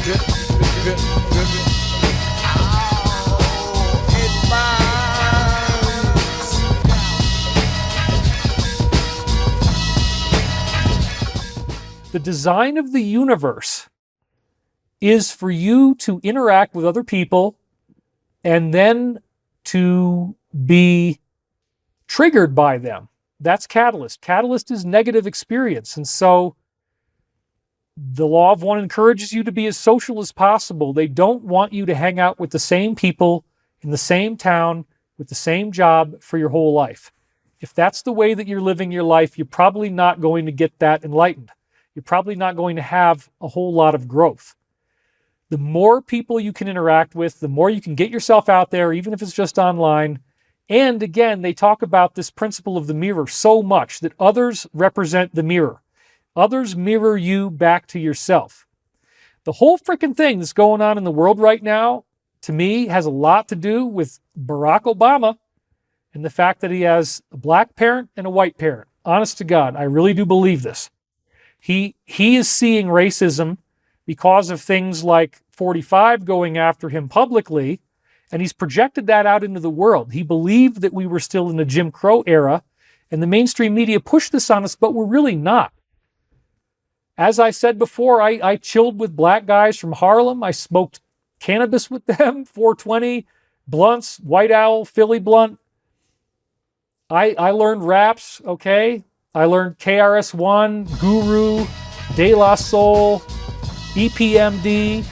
The design of the universe is for you to interact with other people and then to be triggered by them. That's catalyst. Catalyst is negative experience. And so the law of one encourages you to be as social as possible. They don't want you to hang out with the same people in the same town with the same job for your whole life. If that's the way that you're living your life, you're probably not going to get that enlightened. You're probably not going to have a whole lot of growth. The more people you can interact with, the more you can get yourself out there, even if it's just online. And again, they talk about this principle of the mirror so much, that others represent the mirror. Others mirror you back to yourself. The whole freaking thing that's going on in the world right now, to me, has a lot to do with Barack Obama and the fact that he has a black parent and a white parent. Honest to God, I really do believe this. He is seeing racism because of things like 45 going after him publicly, and he's projected that out into the world. He believed that we were still in the Jim Crow era, and the mainstream media pushed this on us, but we're really not. As I said before, I chilled with black guys from Harlem. I smoked cannabis with them, 420, blunts, White Owl, Philly blunt. I learned raps, okay? I learned KRS-One, Guru, De La Soul, EPMD.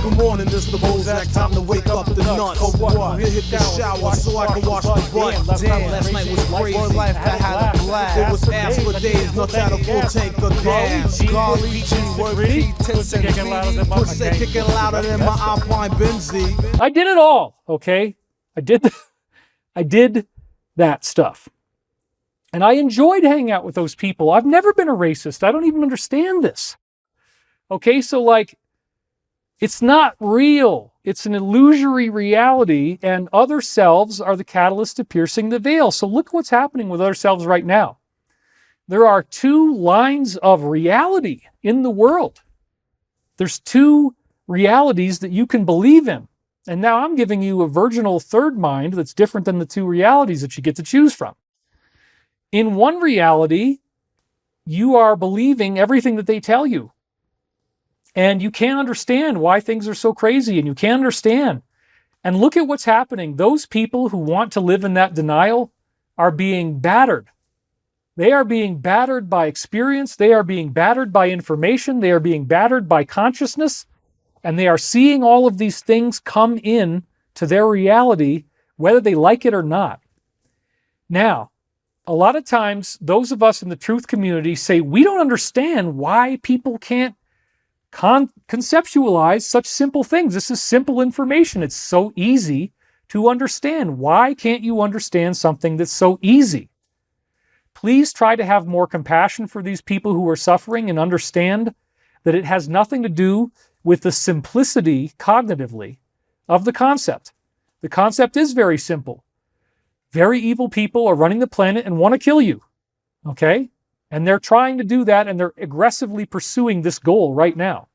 Good morning, this is the Bozack. Time to wake up the nuts. We'll hit the shower so I can wash the butt. Damn, last night was crazy. Life I had a blast. It was abs for days, nuts out of full tank of gas. God reaching, word beat, 10 cent pussy kicking louder than my Alpine Benzie. I did it all, okay? I did that stuff. And I enjoyed hanging out with those people. I've never been a racist. I don't even understand this. Okay, so like, it's not real. It's an illusory reality, and other selves are the catalyst to piercing the veil. So look what's happening with other selves right now. There are two lines of reality in the world. There's two realities that you can believe in. And now I'm giving you a virginal third mind that's different than the two realities that you get to choose from. In one reality, you are believing everything that they tell you. And you can't understand why things are so crazy, and you can't understand. And look at what's happening. Those people who want to live in that denial are being battered. They are being battered by experience. They are being battered by information. They are being battered by consciousness. And they are seeing all of these things come in to their reality, whether they like it or not. Now, a lot of times, those of us in the truth community say, we don't understand why people can't conceptualize such simple things. This is simple information. It's so easy to understand. Why can't you understand something that's so easy? Please try to have more compassion for these people who are suffering and understand that it has nothing to do with the simplicity cognitively of the concept. The concept is very simple. Very evil people are running the planet and want to kill you, okay? And they're trying to do that, and they're aggressively pursuing this goal right now.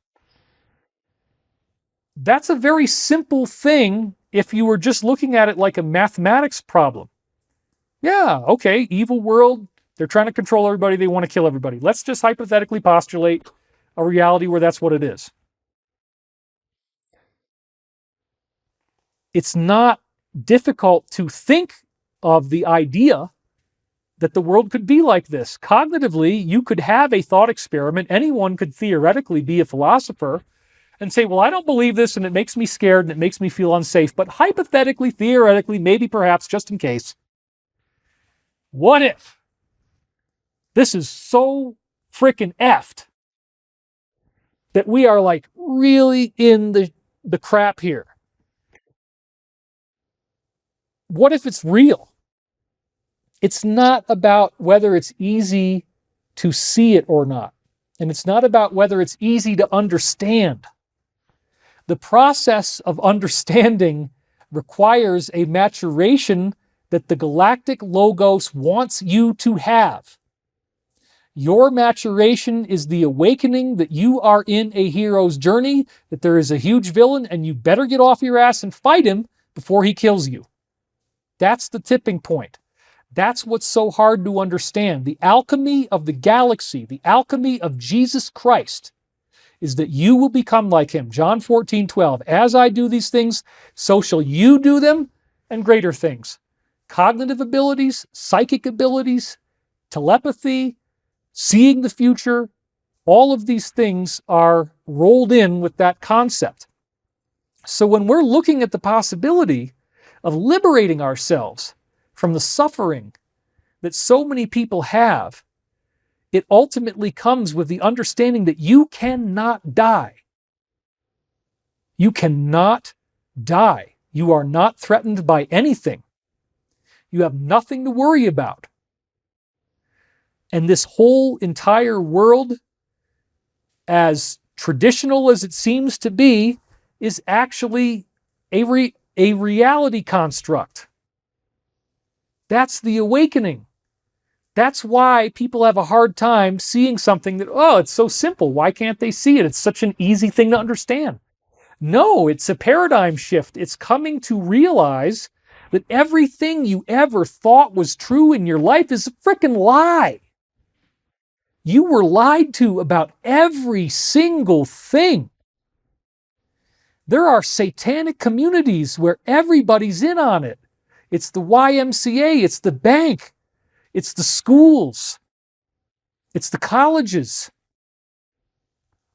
That's a very simple thing if you were just looking at it like a mathematics problem. Yeah, okay, evil world, they're trying to control everybody, they want to kill everybody. Let's just hypothetically postulate a reality where that's what it is. It's not difficult to think of the idea that the world could be like this. Cognitively, you could have a thought experiment. Anyone could theoretically be a philosopher and say, well, I don't believe this, and it makes me scared, and it makes me feel unsafe. But hypothetically, theoretically, maybe, perhaps, just in case, what if this is so freaking effed that we are like really in the crap here? What if it's real? It's not about whether it's easy to see it or not. And it's not about whether it's easy to understand. The process of understanding requires a maturation that the galactic logos wants you to have. Your maturation is the awakening that you are in a hero's journey, that there is a huge villain, and you better get off your ass and fight him before he kills you. That's the tipping point. That's what's so hard to understand. The alchemy of the galaxy, the alchemy of Jesus Christ, is that you will become like him. John 14:12. As I do these things, so shall you do them, and greater things. Cognitive abilities, psychic abilities, telepathy, seeing the future, all of these things are rolled in with that concept. So when we're looking at the possibility of liberating ourselves from the suffering that so many people have, it ultimately comes with the understanding that you cannot die. You cannot die. You are not threatened by anything. You have nothing to worry about. And this whole entire world, as traditional as it seems to be, is actually a reality construct. That's the awakening. That's why people have a hard time seeing something that, oh, it's so simple. Why can't they see it? It's such an easy thing to understand. No, it's a paradigm shift. It's coming to realize that everything you ever thought was true in your life is a freaking lie. You were lied to about every single thing. There are satanic communities where everybody's in on it. It's the YMCA, it's the bank, it's the schools, it's the colleges.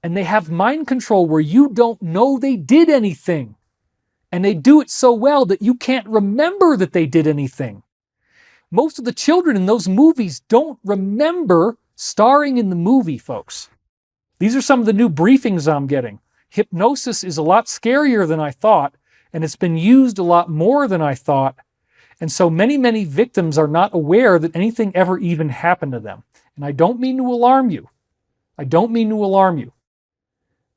And they have mind control where you don't know they did anything. And they do it so well that you can't remember that they did anything. Most of the children in those movies don't remember starring in the movie, folks. These are some of the new briefings I'm getting. Hypnosis is a lot scarier than I thought, and it's been used a lot more than I thought. And so many victims are not aware that anything ever even happened to them. And I don't mean to alarm you. I don't mean to alarm you.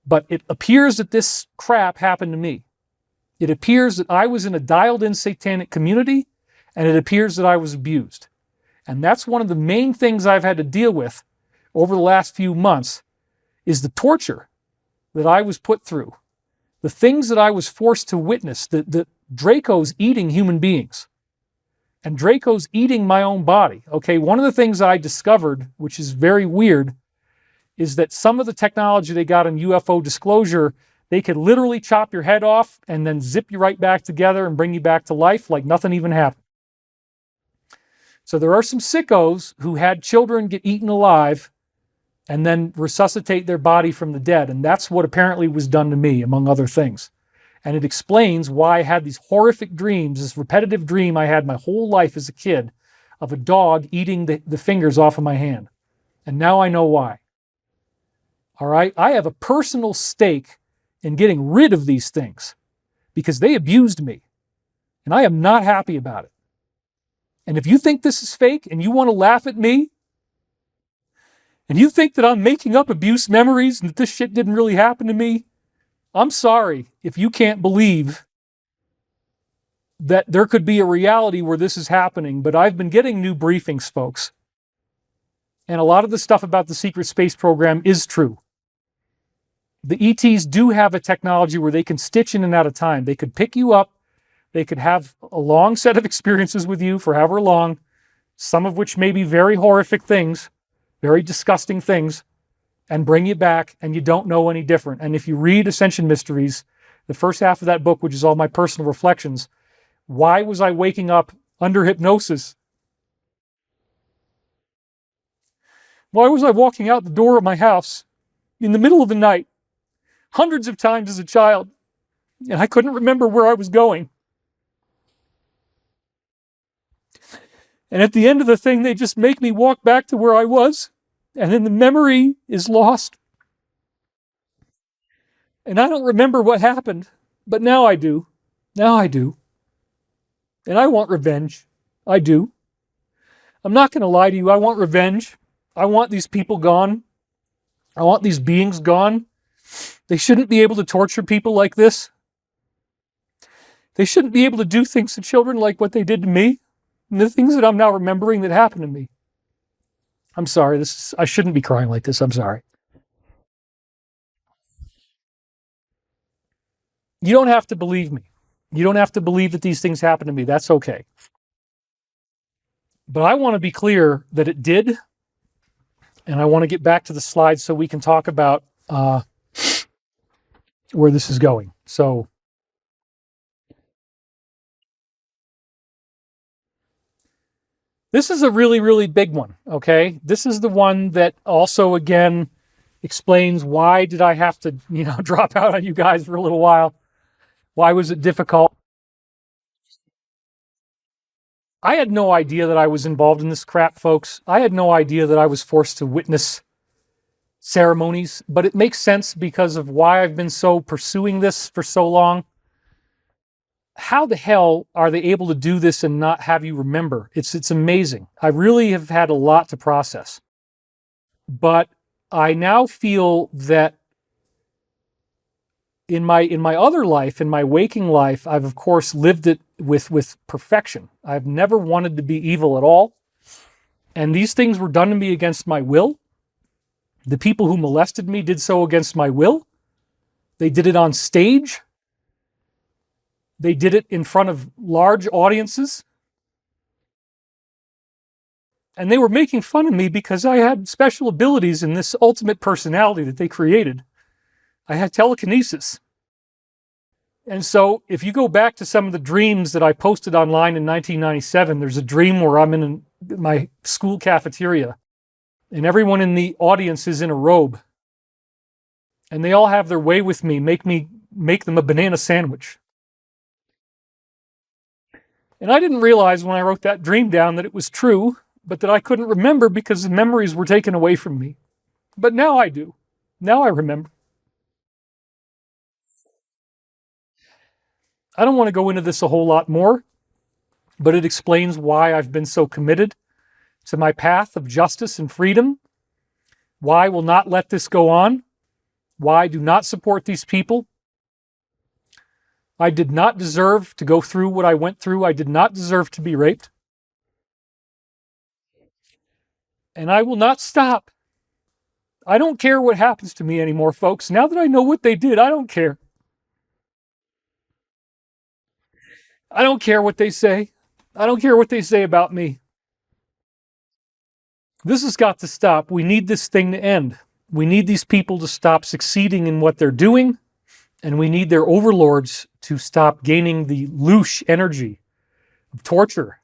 But it appears that this crap happened to me. It appears that I was in a dialed-in satanic community, and it appears that I was abused. And that's one of the main things I've had to deal with over the last few months, is the torture that I was put through. The things that I was forced to witness, the Draco's eating human beings. And Draco's eating my own body. Okay, one of the things I discovered, which is very weird, is that some of the technology they got in UFO disclosure, they could literally chop your head off and then zip you right back together and bring you back to life like nothing even happened. So there are some sickos who had children get eaten alive and then resuscitate their body from the dead. And that's what apparently was done to me, among other things. And it explains why I had these horrific dreams, this repetitive dream I had my whole life as a kid of a dog eating the fingers off of my hand. And now I know why. All right? I have a personal stake in getting rid of these things because they abused me. And I am not happy about it. And if you think this is fake and you want to laugh at me, and you think that I'm making up abuse memories and that this shit didn't really happen to me, I'm sorry if you can't believe that there could be a reality where this is happening, but I've been getting new briefings, folks. And a lot of the stuff about the secret space program is true. The ETs do have a technology where they can stitch in and out of time. They could pick you up. They could have a long set of experiences with you for however long, some of which may be very horrific things, very disgusting things, and bring you back, and you don't know any different. And if you read Ascension Mysteries, the first half of that book, which is all my personal reflections, why was I waking up under hypnosis? Why was I walking out the door of my house in the middle of the night, hundreds of times as a child, and I couldn't remember where I was going? And at the end of the thing, they just make me walk back to where I was, and then the memory is lost. And I don't remember what happened, but now I do. Now I do. And I want revenge. I do. I'm not going to lie to you. I want revenge. I want these people gone. I want these beings gone. They shouldn't be able to torture people like this. They shouldn't be able to do things to children like what they did to me. And the things that I'm now remembering that happened to me. I'm sorry. I shouldn't be crying like this. I'm sorry. You don't have to believe me. You don't have to believe that these things happen to me. That's okay. But I want to be clear that it did. And I want to get back to the slides so we can talk about where this is going. So this is a really, really big one, okay? This is the one that also, again, explains why did I have to, drop out on you guys for a little while? Why was it difficult? I had no idea that I was involved in this crap, folks. I had no idea that I was forced to witness ceremonies, but it makes sense because of why I've been so pursuing this for so long. How the hell are they able to do this and not have you remember? It's amazing. I really have had a lot to process. But I now feel that in my other life, in my waking life, I've of course lived it with perfection. I've never wanted to be evil at all. And these things were done to me against my will. The people who molested me did so against my will. They did it on stage. They did it in front of large audiences. And they were making fun of me because I had special abilities in this ultimate personality that they created. I had telekinesis. And so if you go back to some of the dreams that I posted online in 1997, there's a dream where I'm in my school cafeteria and everyone in the audience is in a robe. And they all have their way with me, make them a banana sandwich. And I didn't realize when I wrote that dream down that it was true, but that I couldn't remember because the memories were taken away from me. But now I do. Now I remember. I don't want to go into this a whole lot more, but it explains why I've been so committed to my path of justice and freedom, why I will not let this go on, why I do not support these people. I did not deserve to go through what I went through. I did not deserve to be raped. And I will not stop. I don't care what happens to me anymore, folks. Now that I know what they did, I don't care. I don't care what they say. I don't care what they say about me. This has got to stop. We need this thing to end. We need these people to stop succeeding in what they're doing, and we need their overlords to stop gaining the louche energy of torture,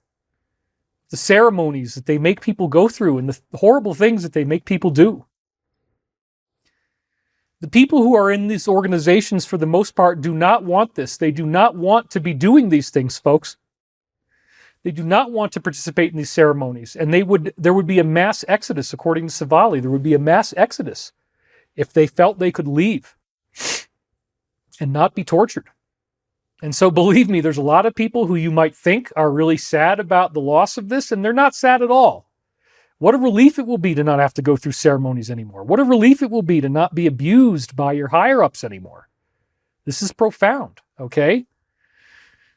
the ceremonies that they make people go through, and the horrible things that they make people do. The people who are in these organizations, for the most part, do not want this. They do not want to be doing these things, folks. They do not want to participate in these ceremonies. And there would be a mass exodus, according to Savali. There would be a mass exodus if they felt they could leave and not be tortured. And so believe me, there's a lot of people who you might think are really sad about the loss of this, and they're not sad at all. What a relief it will be to not have to go through ceremonies anymore. What a relief it will be to not be abused by your higher-ups anymore. This is profound, okay?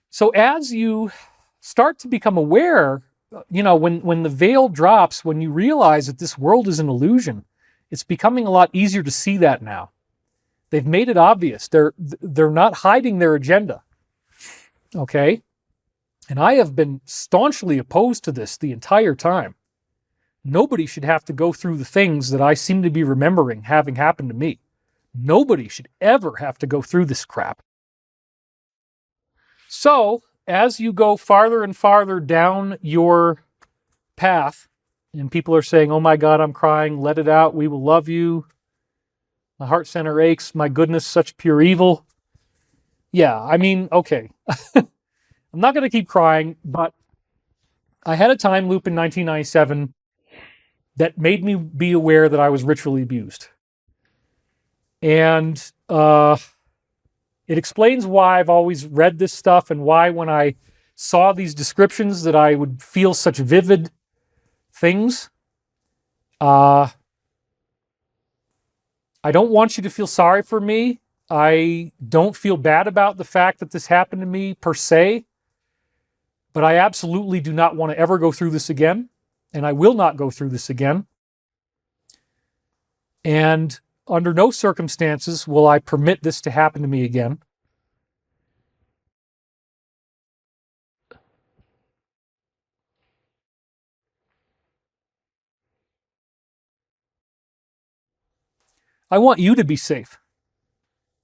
So as you start to become aware, when the veil drops, when you realize that this world is an illusion, it's becoming a lot easier to see that now. They've made it obvious. They're not hiding their agenda, okay? And I have been staunchly opposed to this the entire time. Nobody should have to go through the things that I seem to be remembering having happened to me. Nobody should ever have to go through this crap. So, as you go farther and farther down your path, and people are saying, oh my God, I'm crying, let it out, we will love you. My heart center aches, my goodness, such pure evil. Yeah, I mean, okay. I'm not going to keep crying, but I had a time loop in 1997 that made me be aware that I was ritually abused. And it explains why I've always read this stuff and why when I saw these descriptions that I would feel such vivid things. I don't want you to feel sorry for me. I don't feel bad about the fact that this happened to me per se, but I absolutely do not want to ever go through this again. And I will not go through this again. And under no circumstances will I permit this to happen to me again. I want you to be safe.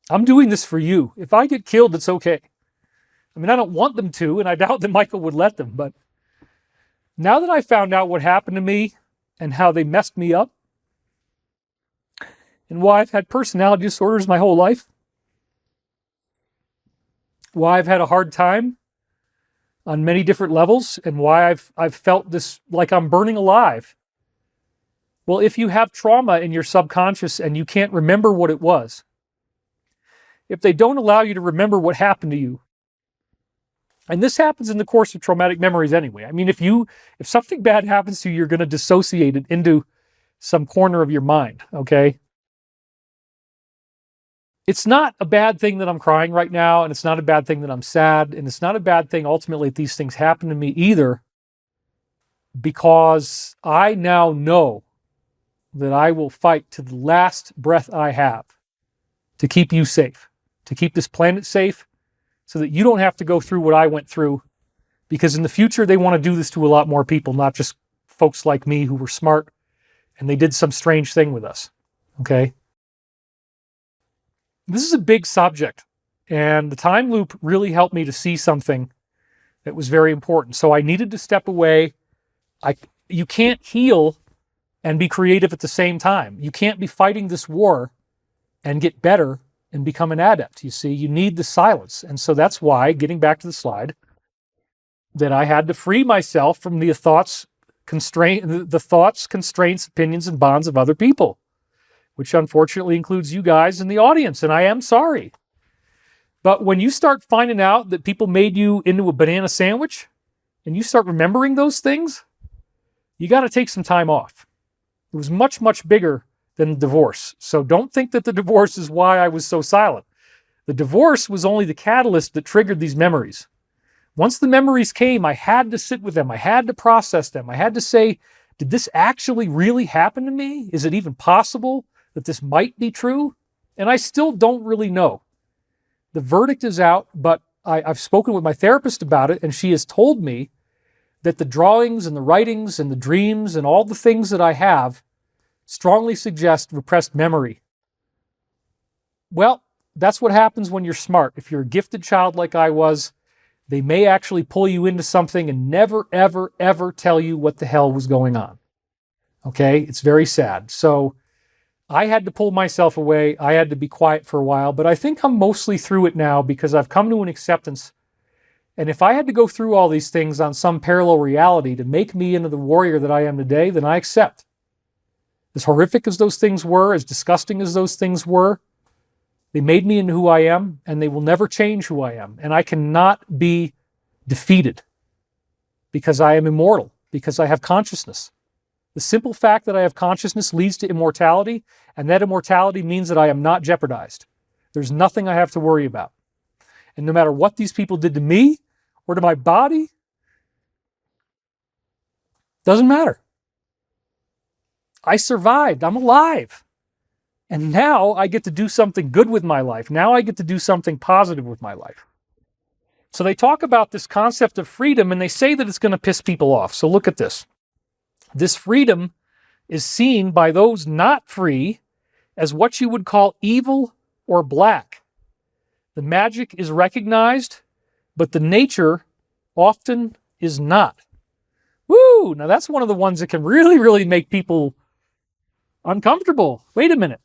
I'm doing this for you. If I get killed, it's okay. I mean, I don't want them to, and I doubt that Michael would let them, but now that I found out what happened to me and how they messed me up and why I've had personality disorders my whole life, why I've had a hard time on many different levels, and why I've felt this like I'm burning alive. Well, if you have trauma in your subconscious and you can't remember what it was, if they don't allow you to remember what happened to you, and this happens in the course of traumatic memories anyway. I mean, if something bad happens to you, you're going to dissociate it into some corner of your mind, okay? It's not a bad thing that I'm crying right now, and it's not a bad thing that I'm sad, and it's not a bad thing ultimately that these things happen to me either, because I now know that I will fight to the last breath I have to keep you safe, to keep this planet safe, so that you don't have to go through what I went through, because in the future they want to do this to a lot more people, not just folks like me who were smart and they did some strange thing with us, okay? This is a big subject, and the time loop really helped me to see something that was very important. So I needed to step away. You can't heal and be creative at the same time. You can't be fighting this war and get better and become an adept. You see, you need the silence. And so that's why, getting back to the slide, that I had to free myself from the thoughts, constraints, opinions, and bonds of other people, which unfortunately includes you guys in the audience, and I am sorry. But when you start finding out that people made you into a banana sandwich, and you start remembering those things, you got to take some time off. It was much, much bigger than the divorce. So don't think that the divorce is why I was so silent. The divorce was only the catalyst that triggered these memories. Once the memories came, I had to sit with them. I had to process them. I had to say, did this actually really happen to me? Is it even possible that this might be true? And I still don't really know. The verdict is out, but I've spoken with my therapist about it, and she has told me that the drawings and the writings and the dreams and all the things that I have strongly suggest repressed memory. Well, that's what happens when you're smart. If you're a gifted child like I was, they may actually pull you into something and never, ever, ever tell you what the hell was going on. Okay? It's very sad. So I had to pull myself away. I had to be quiet for a while, but I think I'm mostly through it now because I've come to an acceptance. And if I had to go through all these things on some parallel reality to make me into the warrior that I am today, then I accept. As horrific as those things were, as disgusting as those things were, they made me into who I am, and they will never change who I am. And I cannot be defeated because I am immortal, because I have consciousness. The simple fact that I have consciousness leads to immortality, and that immortality means that I am not jeopardized. There's nothing I have to worry about. And no matter what these people did to me or to my body, doesn't matter. I survived. I'm alive. And now I get to do something good with my life. Now I get to do something positive with my life. So they talk about this concept of freedom, and they say that it's going to piss people off. So look at this. This freedom is seen by those not free as what you would call evil or black. The magic is recognized, but the nature often is not. Woo! Now that's one of the ones that can really, really make people uncomfortable. Wait a minute.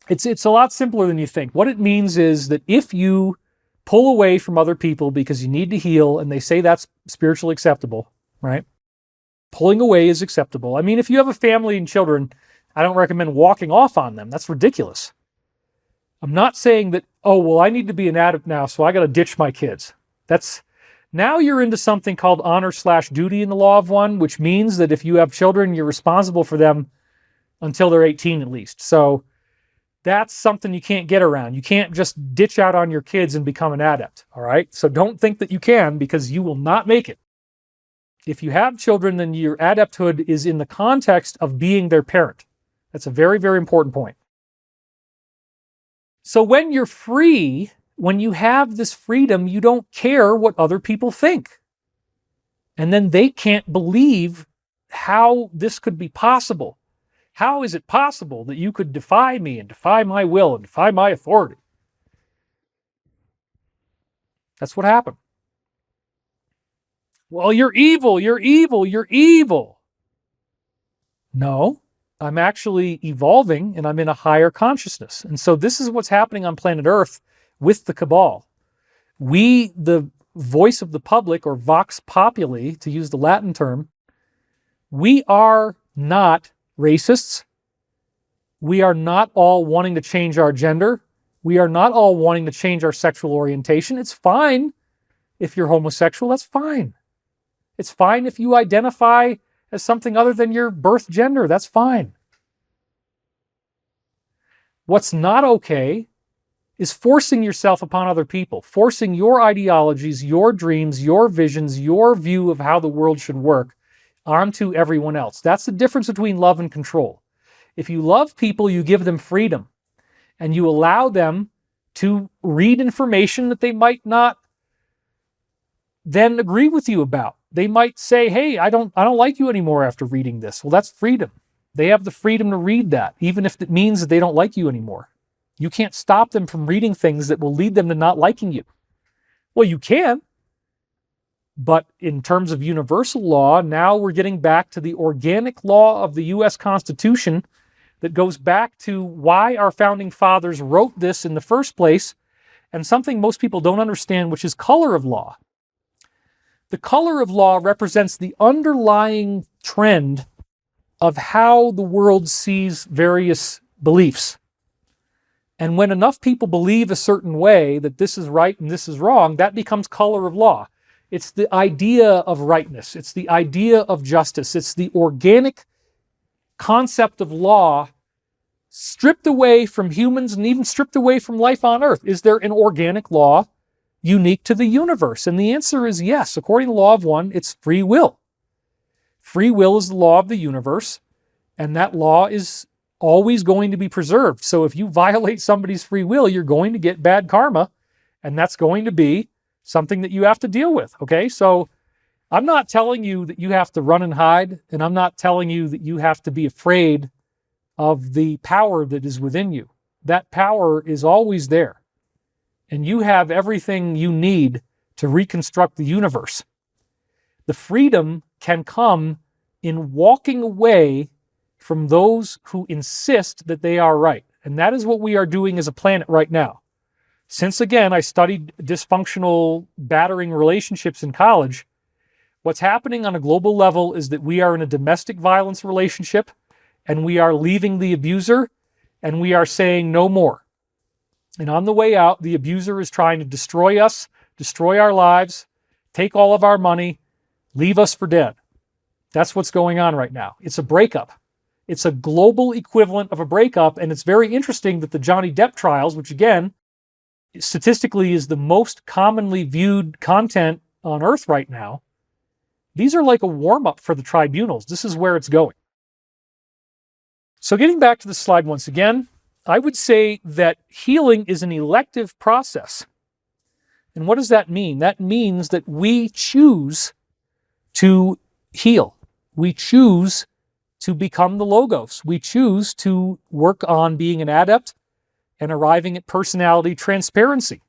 It's a lot simpler than you think. What it means is that if you pull away from other people because you need to heal, and they say that's spiritually acceptable, right? Pulling away is acceptable. I mean, if you have a family and children, I don't recommend walking off on them. That's ridiculous. I'm not saying that, oh, well, I need to be an adept now, so I got to ditch my kids. Now you're into something called honor/duty in the law of one, which means that if you have children, you're responsible for them until they're 18 at least. So that's something you can't get around. You can't just ditch out on your kids and become an adept, all right? So don't think that you can, because you will not make it. If you have children, then your adepthood is in the context of being their parent, That's a very, very important point. So when you're free, when you have this freedom, you don't care what other people think. And then they can't believe how this could be possible. How is it possible that you could defy me and defy my will and defy my authority? That's what happened. Well, you're evil, you're evil, you're evil. No, I'm actually evolving and I'm in a higher consciousness. And so this is what's happening on planet Earth with the cabal. We, the voice of the public, or vox populi, to use the Latin term, we are not racists. We are not all wanting to change our gender. We are not all wanting to change our sexual orientation. It's fine if you're homosexual. That's fine. It's fine if you identify as something other than your birth gender. That's fine. What's not okay is forcing yourself upon other people, forcing your ideologies, your dreams, your visions, your view of how the world should work onto everyone else. That's the difference between love and control. If you love people, you give them freedom and you allow them to read information that they might not then agree with you about. They might say, hey, I don't like you anymore after reading this. Well, that's freedom. They have the freedom to read that, even if it means that they don't like you anymore. You can't stop them from reading things that will lead them to not liking you. Well, you can. But in terms of universal law, now we're getting back to the organic law of the U.S. Constitution that goes back to why our founding fathers wrote this in the first place, and something most people don't understand, which is color of law. The color of law represents the underlying trend of how the world sees various beliefs. And when enough people believe a certain way, that this is right and this is wrong, that becomes color of law. It's the idea of rightness. It's the idea of justice. It's the organic concept of law stripped away from humans and even stripped away from life on Earth. Is there an organic law unique to the universe? And the answer is yes. According to the law of one, it's free will. Free will is the law of the universe, and that law is always going to be preserved. So if you violate somebody's free will, you're going to get bad karma, and that's going to be something that you have to deal with, okay? So I'm not telling you that you have to run and hide, and I'm not telling you that you have to be afraid of the power that is within you. That power is always there, and you have everything you need to reconstruct the universe. The freedom can come in walking away from those who insist that they are right, and that is what we are doing as a planet right now. Since, again, I studied dysfunctional, battering relationships in college, what's happening on a global level is that we are in a domestic violence relationship, and we are leaving the abuser, and we are saying no more. And on the way out, the abuser is trying to destroy us, destroy our lives, take all of our money, leave us for dead. That's what's going on right now. It's a breakup. It's a global equivalent of a breakup, and it's very interesting that the Johnny Depp trials, which again, statistically is the most commonly viewed content on Earth right now, these are like a warm-up for the tribunals. This is where it's going. So getting back to the slide once again, I would say that healing is an elective process. And what does that mean? That means that we choose to heal. We choose to become the Logos. We choose to work on being an adept and arriving at personality transparency.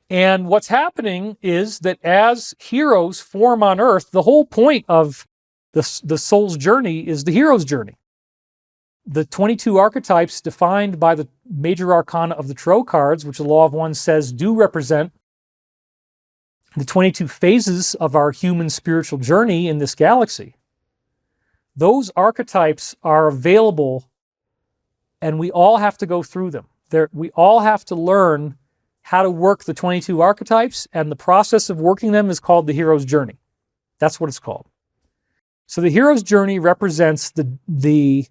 And what's happening is that as heroes form on Earth, the whole point of the soul's journey is the hero's journey. The 22 archetypes defined by the major arcana of the tarot cards, which the Law of One says do represent the 22 phases of our human spiritual journey in this galaxy. Those archetypes are available, and we all have to go through them. We all have to learn how to work the 22 archetypes, and the process of working them is called the hero's journey. That's what it's called. So the hero's journey represents the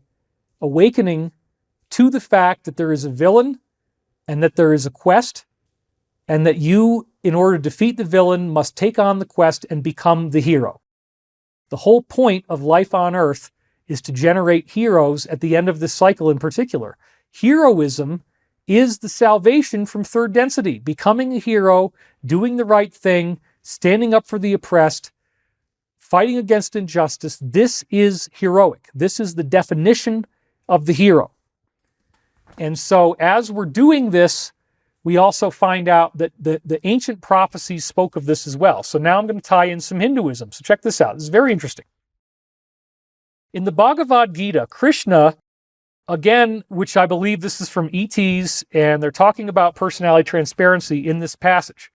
awakening to the fact that there is a villain and that there is a quest, and that you, in order to defeat the villain, must take on the quest and become the hero. The whole point of life on Earth is to generate heroes at the end of this cycle in particular. Heroism is the salvation from third density, becoming a hero, doing the right thing, standing up for the oppressed, fighting against injustice. This is heroic. This is the definition of the hero. And so as we're doing this, we also find out that the ancient prophecies spoke of this as well. So now I'm going to tie in some Hinduism. So check this out. This is very interesting. In the Bhagavad Gita, Krishna, again, which I believe this is from ETs, and they're talking about personality transparency in this passage.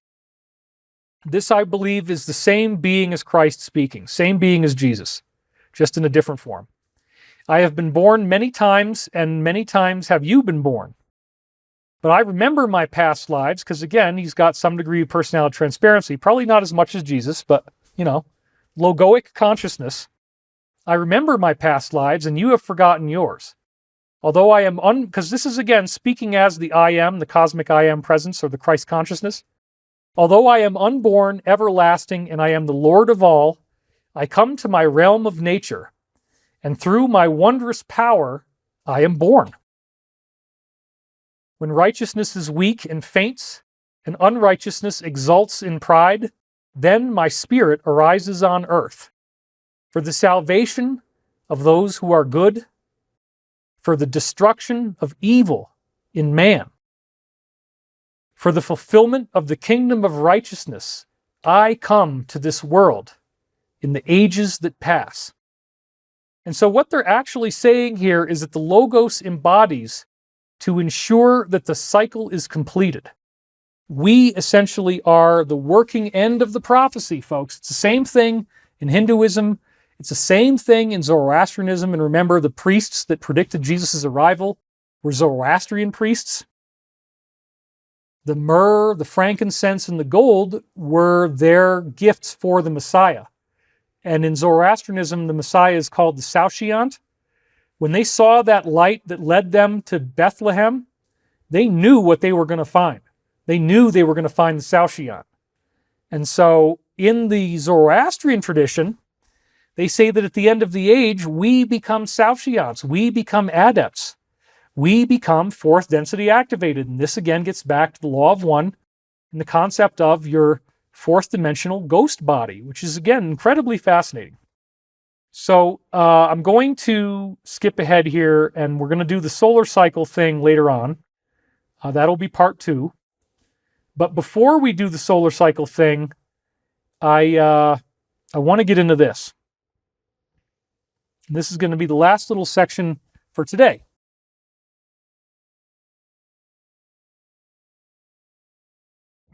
This, I believe, is the same being as Christ speaking, same being as Jesus, just in a different form. I have been born many times, and many times have you been born. But I remember my past lives, because again, he's got some degree of personality transparency, probably not as much as Jesus, but, logoic consciousness. I remember my past lives, and you have forgotten yours. Although I am, because this is again speaking as the I am, the cosmic I am presence, or the Christ consciousness. Although I am unborn, everlasting, and I am the Lord of all, I come to my realm of nature, and through my wondrous power, I am born. When righteousness is weak and faints, and unrighteousness exults in pride, then my spirit arises on earth, for the salvation of those who are good, for the destruction of evil in man, for the fulfillment of the kingdom of righteousness. I come to this world in the ages that pass. And so what they're actually saying here is that the Logos embodies to ensure that the cycle is completed. We essentially are the working end of the prophecy, folks. It's the same thing in Hinduism. It's the same thing in Zoroastrianism. And remember, the priests that predicted Jesus' arrival were Zoroastrian priests. The myrrh, the frankincense, and the gold were their gifts for the Messiah. And in Zoroastrianism, the Messiah is called the Saoshyant. When they saw that light that led them to Bethlehem, they knew what they were going to find. They knew they were going to find the Saoshyant. And so in the Zoroastrian tradition, they say that at the end of the age, we become Saoshyants, we become adepts, we become fourth density activated. And this again gets back to the law of one and the concept of your fourth dimensional ghost body, which is again incredibly fascinating. So I'm going to skip ahead here, and we're going to do the solar cycle thing later on. That'll be part 2. But before we do the solar cycle thing, I want to get into this. This is going to be the last little section for today.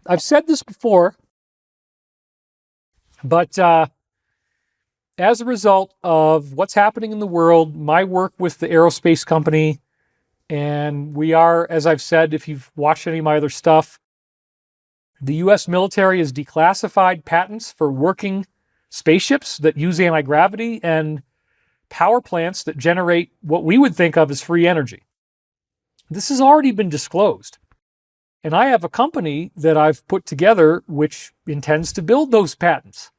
I've said this before, but as a result of what's happening in the world, my work with the aerospace company, and we are, as I've said, if you've watched any of my other stuff, the U.S. military has declassified patents for working spaceships that use anti-gravity and power plants that generate what we would think of as free energy. This has already been disclosed. And I have a company that I've put together which intends to build those patents.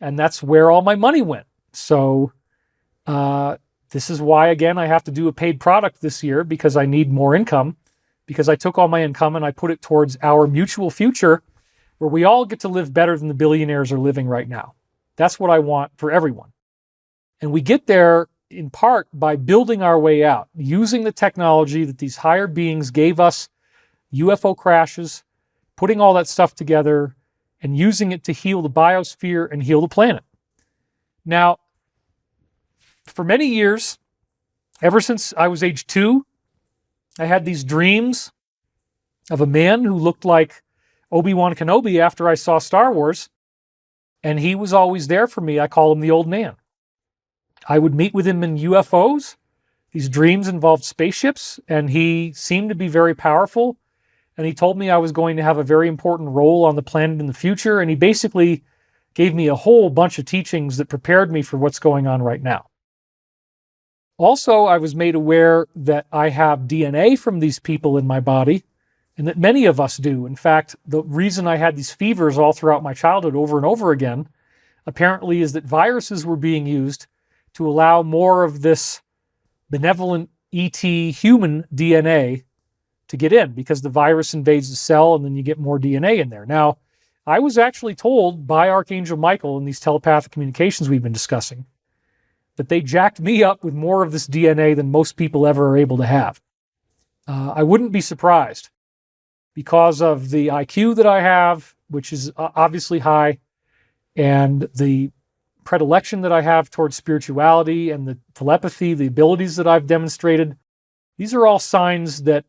And that's where all my money went. So this is why, again, I have to do a paid product this year, because I need more income, because I took all my income and I put it towards our mutual future where we all get to live better than the billionaires are living right now. That's what I want for everyone. And we get there in part by building our way out, using the technology that these higher beings gave us, UFO crashes, putting all that stuff together, and using it to heal the biosphere and heal the planet. Now, for many years, ever since I was age 2, I had these dreams of a man who looked like Obi-Wan Kenobi after I saw Star Wars, and he was always there for me. I call him the old man. I would meet with him in UFOs. These dreams involved spaceships, and he seemed to be very powerful. And he told me I was going to have a very important role on the planet in the future. And he basically gave me a whole bunch of teachings that prepared me for what's going on right now. Also, I was made aware that I have DNA from these people in my body, and that many of us do. In fact, the reason I had these fevers all throughout my childhood over and over again, apparently, is that viruses were being used to allow more of this benevolent ET human DNA to get in, because the virus invades the cell and then you get more DNA in there. Now, I was actually told by Archangel Michael in these telepathic communications we've been discussing that they jacked me up with more of this DNA than most people ever are able to have. I wouldn't be surprised because of the IQ that I have, which is obviously high, and the predilection that I have towards spirituality and the telepathy, the abilities that I've demonstrated. These are all signs that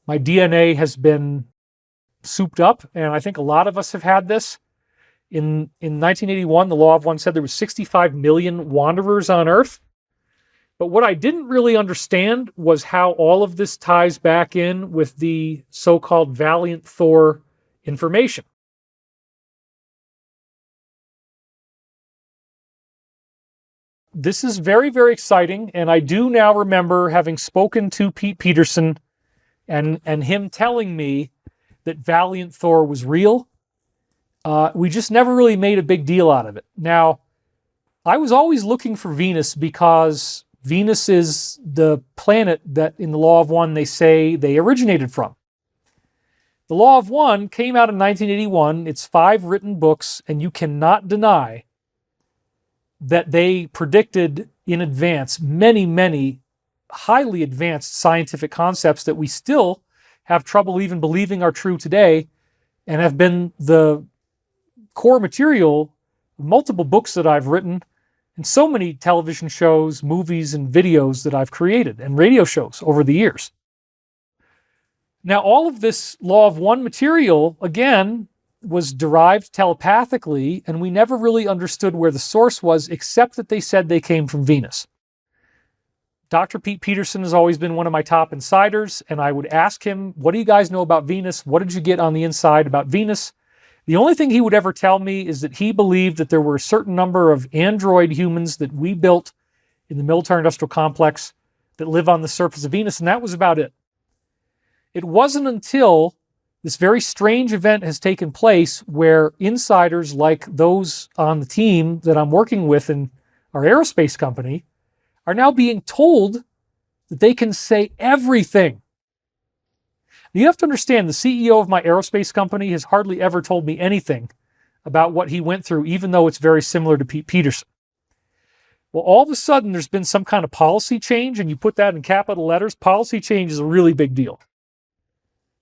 my DNA has been souped up, and I think a lot of us have had this. In 1981, the Law of One said there was 65 million wanderers on Earth. But what I didn't really understand was how all of this ties back in with the so-called Valiant Thor information. This is very, very exciting, and I do now remember having spoken to Pete Peterson and him telling me that Valiant Thor was real. We just never really made a big deal out of it. Now, I was always looking for Venus because Venus is the planet that in the Law of One they say they originated from. The Law of One came out in 1981. It's 5 written books, and you cannot deny that they predicted in advance many, many highly advanced scientific concepts that we still have trouble even believing are true today, and have been the core material, multiple books that I've written, and so many television shows, movies, and videos that I've created, and radio shows over the years. Now, all of this Law of One material, again, was derived telepathically, and we never really understood where the source was, except that they said they came from Venus. Dr. Pete Peterson has always been one of my top insiders, and I would ask him, what do you guys know about Venus? What did you get on the inside about Venus? The only thing he would ever tell me is that he believed that there were a certain number of android humans that we built in the military-industrial complex that live on the surface of Venus, and that was about it. It wasn't until this very strange event has taken place where insiders like those on the team that I'm working with in our aerospace company are now being told that they can say everything. You have to understand, the CEO of my aerospace company has hardly ever told me anything about what he went through, even though it's very similar to Pete Peterson. Well, all of a sudden, there's been some kind of policy change, and you put that in capital letters. Policy change is a really big deal.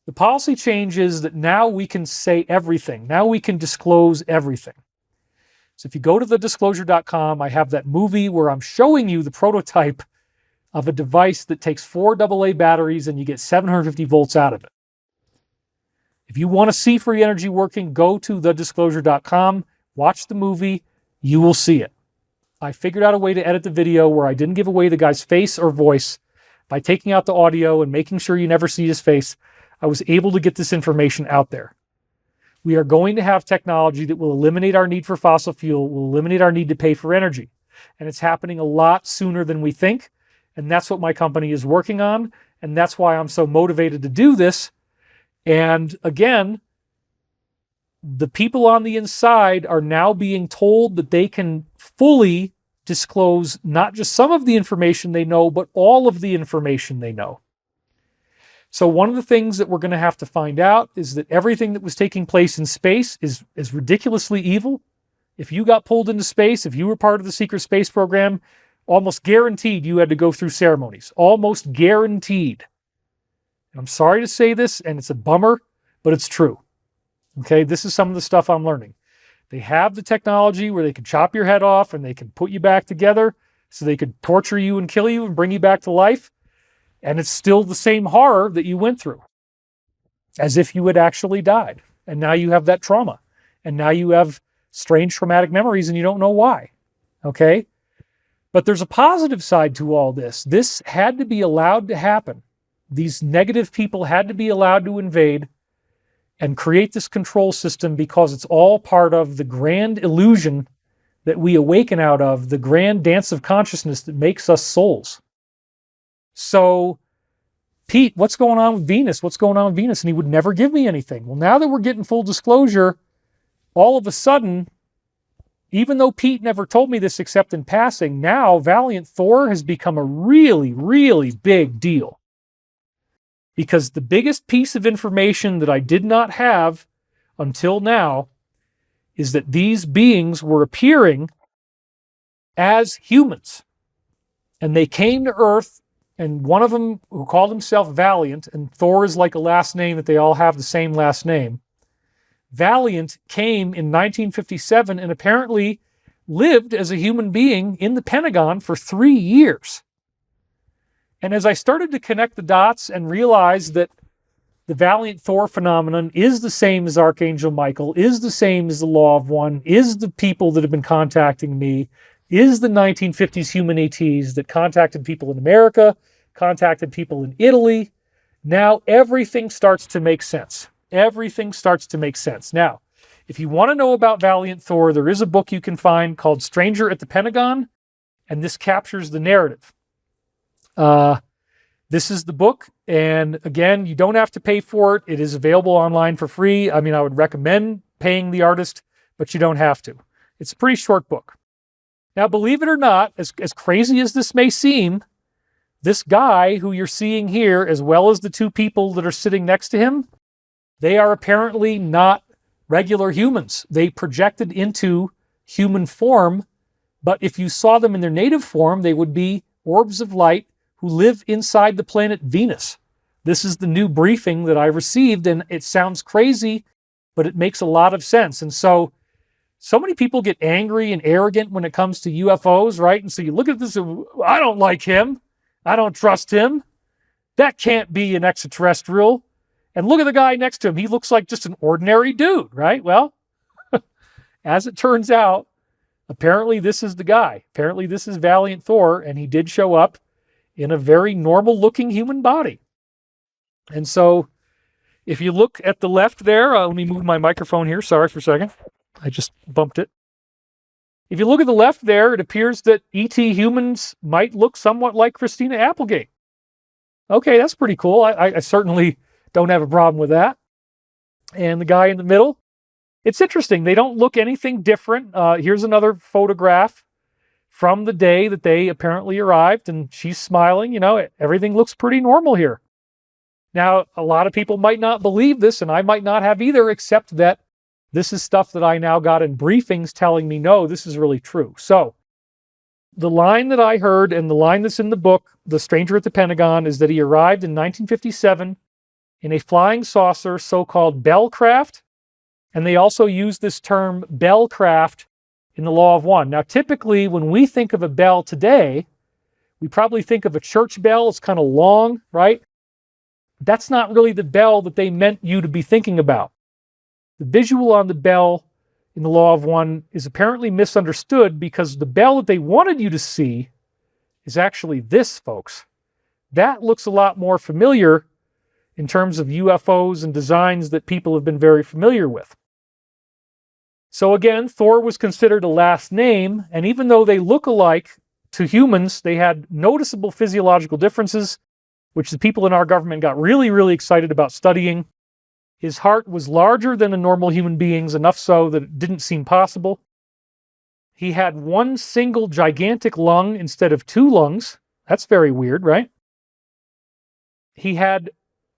The policy change is that now we can say everything. Now we can disclose everything. So if you go to thedisclosure.com, I have that movie where I'm showing you the prototype of a device that takes 4 AA batteries and you get 750 volts out of it. If you want to see free energy working, go to thedisclosure.com, watch the movie, you will see it. I figured out a way to edit the video where I didn't give away the guy's face or voice by taking out the audio and making sure you never see his face. I was able to get this information out there. We are going to have technology that will eliminate our need for fossil fuel, will eliminate our need to pay for energy. And it's happening a lot sooner than we think. And that's what my company is working on. And that's why I'm so motivated to do this. And again, the people on the inside are now being told that they can fully disclose not just some of the information they know, but all of the information they know. So one of the things that we're going to have to find out is that everything that was taking place in space is ridiculously evil. If you got pulled into space, if you were part of the secret space program, almost guaranteed you had to go through ceremonies. Almost guaranteed. And I'm sorry to say this, and it's a bummer, but it's true. Okay, this is some of the stuff I'm learning. They have the technology where they can chop your head off and they can put you back together so they could torture you and kill you and bring you back to life. And it's still the same horror that you went through, as if you had actually died. And now you have that trauma. And now you have strange traumatic memories and you don't know why. Okay? But there's a positive side to all this. This had to be allowed to happen. These negative people had to be allowed to invade and create this control system because it's all part of the grand illusion that we awaken out of, the grand dance of consciousness that makes us souls. So, Pete, what's going on with Venus? What's going on with Venus? And he would never give me anything. Well, now that we're getting full disclosure, all of a sudden, even though Pete never told me this except in passing, now Valiant Thor has become a really, really big deal. Because the biggest piece of information that I did not have until now is that these beings were appearing as humans. And they came to Earth, and one of them, who called himself Valiant, and Thor is like a last name that they all have the same last name. Valiant came in 1957 and apparently lived as a human being in the Pentagon for 3 years. And as I started to connect the dots and realize that the Valiant Thor phenomenon is the same as Archangel Michael, is the same as the Law of One, is the people that have been contacting me, is the 1950s human ETs that contacted people in America, contacted people in Italy, now everything starts to make sense. Everything starts to make sense. Now, if you want to know about Valiant Thor, there is a book you can find called Stranger at the Pentagon, and this captures the narrative. This is the book, and again, you don't have to pay for it. It is available online for free. I mean, I would recommend paying the artist, but you don't have to. It's a pretty short book. Now, believe it or not, as crazy as this may seem, this guy who you're seeing here, as well as the two people that are sitting next to him, they are apparently not regular humans. They projected into human form, but if you saw them in their native form, they would be orbs of light who live inside the planet Venus. This is the new briefing that I received, and it sounds crazy, but it makes a lot of sense. And so many people get angry and arrogant when it comes to UFOs, right? And so you look at this and, I don't like him. I don't trust him. That can't be an extraterrestrial. And look at the guy next to him. He looks like just an ordinary dude, right? Well, as it turns out, apparently this is the guy. Apparently this is Valiant Thor, and he did show up in a very normal-looking human body. And so if you look at the left there, let me move my microphone here. Sorry for a second. I just bumped it. If you look at the left there, it appears that ET humans might look somewhat like Christina Applegate. Okay, that's pretty cool. I certainly don't have a problem with that. And the guy in the middle, it's interesting. They don't look anything different. Here's another photograph from the day that they apparently arrived, and she's smiling. You know, everything looks pretty normal here. Now, a lot of people might not believe this, and I might not have either, except that this is stuff that I now got in briefings telling me, no, this is really true. So the line that I heard and the line that's in the book, The Stranger at the Pentagon, is that he arrived in 1957 in a flying saucer, so-called Bell craft. And they also use this term Bell craft in the Law of One. Now, typically, when we think of a bell today, we probably think of a church bell. It's kind of long, right? That's not really the bell that they meant you to be thinking about. The visual on the bell in the Law of One is apparently misunderstood because the bell that they wanted you to see is actually this, folks. That looks a lot more familiar in terms of UFOs and designs that people have been very familiar with. So again, Thor was considered a last name, and even though they look alike to humans, they had noticeable physiological differences, which the people in our government got really, really excited about studying. His heart was larger than a normal human being's, enough so that it didn't seem possible. He had one single gigantic lung instead of two lungs. That's very weird, right? He had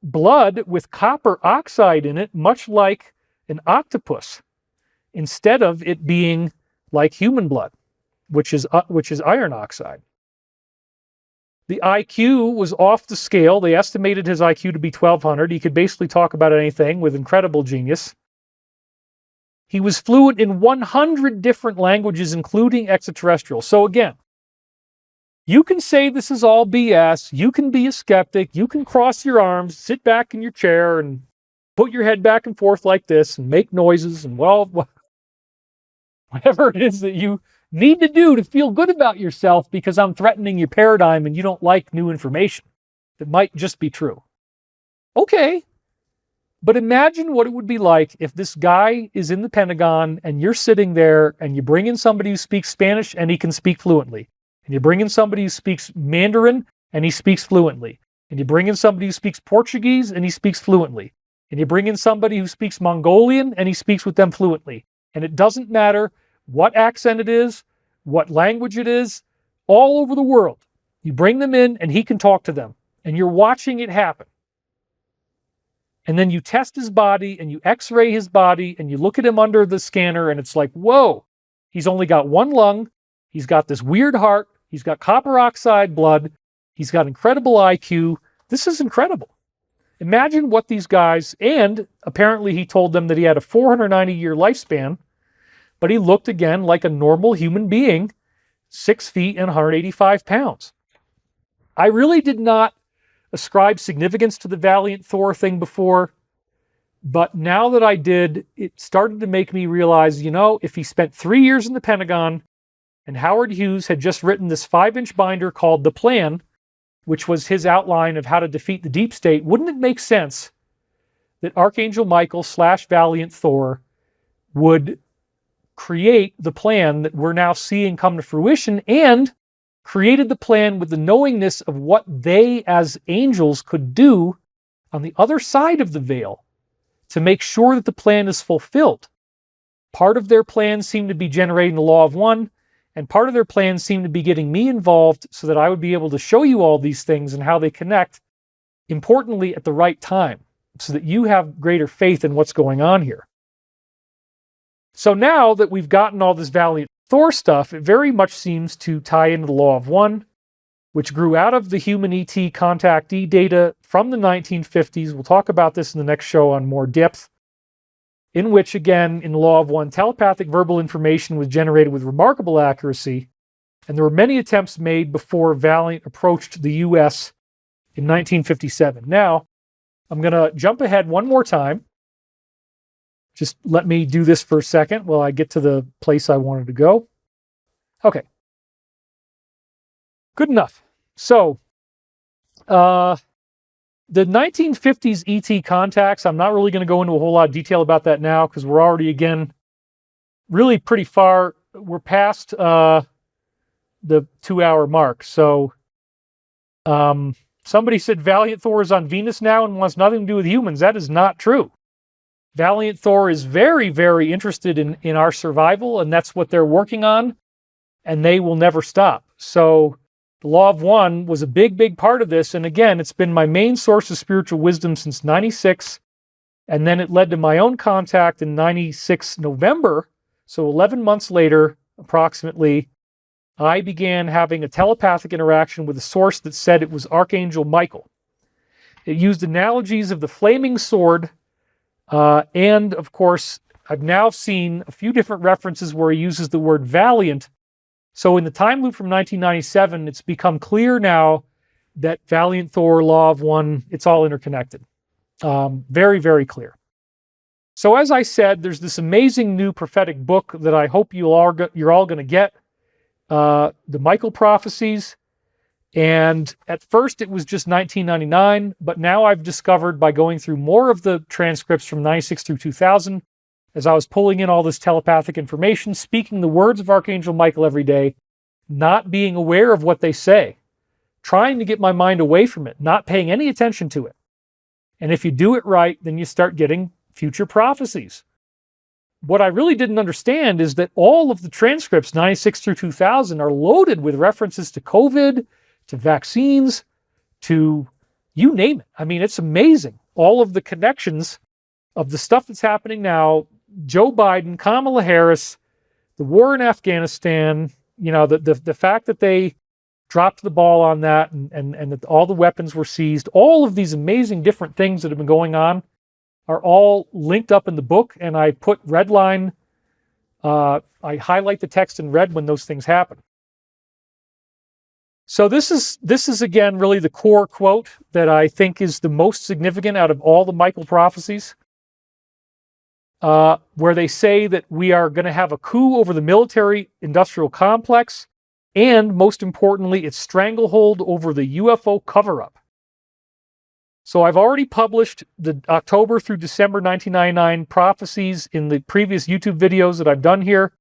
blood with copper oxide in it, much like an octopus, instead of it being like human blood, which is iron oxide. The IQ was off the scale. They estimated his IQ to be 1,200. He could basically talk about anything with incredible genius. He was fluent in 100 different languages, including extraterrestrial. So again, you can say this is all BS. You can be a skeptic. You can cross your arms, sit back in your chair, and put your head back and forth like this and make noises and, well, whatever it is that you need to do to feel good about yourself because I'm threatening your paradigm and you don't like new information that might just be true. Okay, but imagine what it would be like if this guy is in the Pentagon and you're sitting there and you bring in somebody who speaks Spanish and he can speak fluently. And you bring in somebody who speaks Mandarin and he speaks fluently. And you bring in somebody who speaks Portuguese and he speaks fluently. And you bring in somebody who speaks Mongolian and he speaks with them fluently. And it doesn't matter what accent it is, what language it is, all over the world. You bring them in and he can talk to them. And you're watching it happen. And then you test his body and you x-ray his body and you look at him under the scanner and it's like, whoa, he's only got one lung. He's got this weird heart. He's got copper oxide blood. He's got incredible IQ. This is incredible. Imagine what these guys, and apparently he told them that he had a 490-year lifespan, but he looked again like a normal human being, 6 feet and 185 pounds. I really did not ascribe significance to the Valiant Thor thing before, but now that I did, it started to make me realize, if he spent 3 years in the Pentagon and Howard Hughes had just written this 5-inch binder called The Plan, which was his outline of how to defeat the deep state, wouldn't it make sense that Archangel Michael / Valiant Thor would create the plan that we're now seeing come to fruition, and created the plan with the knowingness of what they as angels could do on the other side of the veil to make sure that the plan is fulfilled. Part of their plan seemed to be generating the law of one, and part of their plan seemed to be getting me involved so that I would be able to show you all these things and how they connect, importantly at the right time, so that you have greater faith in what's going on here. So now that we've gotten all this Valiant Thor stuff, it very much seems to tie into the law of one, which grew out of the human ET contactee data from the 1950s. We'll talk about this in the next show on more depth, in which, again, in the law of one, telepathic verbal information was generated with remarkable accuracy, and there were many attempts made before Valiant approached the U.S. in 1957. Now, I'm going to jump ahead one more time. Just let me do this for a second while I get to the place I wanted to go. Okay. Good enough. So, the 1950s ET contacts, I'm not really going to go into a whole lot of detail about that now because we're already, again, really pretty far. We're past the 2-hour mark. So somebody said Valiant Thor is on Venus now and wants nothing to do with humans. That is not true. Valiant Thor is very, very interested in our survival, and that's what they're working on, and they will never stop. So the law of one was a big, big part of this. And again, it's been my main source of spiritual wisdom since 96. And then it led to my own contact in 96 November. So 11 months later, approximately, I began having a telepathic interaction with a source that said it was Archangel Michael. It used analogies of the flaming sword. And of course, I've now seen a few different references where he uses the word valiant. So in the time loop from 1997, it's become clear now that Valiant Thor, Law of One, it's all interconnected. Very, very clear. So as I said, there's this amazing new prophetic book that I hope you're all going to get, the Michael Prophecies. And at first it was just 1999, but now I've discovered by going through more of the transcripts from 96 through 2000, as I was pulling in all this telepathic information, speaking the words of Archangel Michael every day, not being aware of what they say, trying to get my mind away from it, not paying any attention to it. And if you do it right, then you start getting future prophecies. What I really didn't understand is that all of the transcripts, 96 through 2000, are loaded with references to COVID, to vaccines, to you name it. I mean, it's amazing. All of the connections of the stuff that's happening now, Joe Biden, Kamala Harris, the war in Afghanistan, the fact that they dropped the ball on that and that all the weapons were seized, all of these amazing different things that have been going on are all linked up in the book, and I put red line, I highlight the text in red when those things happen. So this is again really the core quote that I think is the most significant out of all the Michael prophecies, where they say that we are going to have a coup over the military-industrial complex, and most importantly, its stranglehold over the UFO cover-up. So I've already published the October through December 1999 prophecies in the previous YouTube videos that I've done here.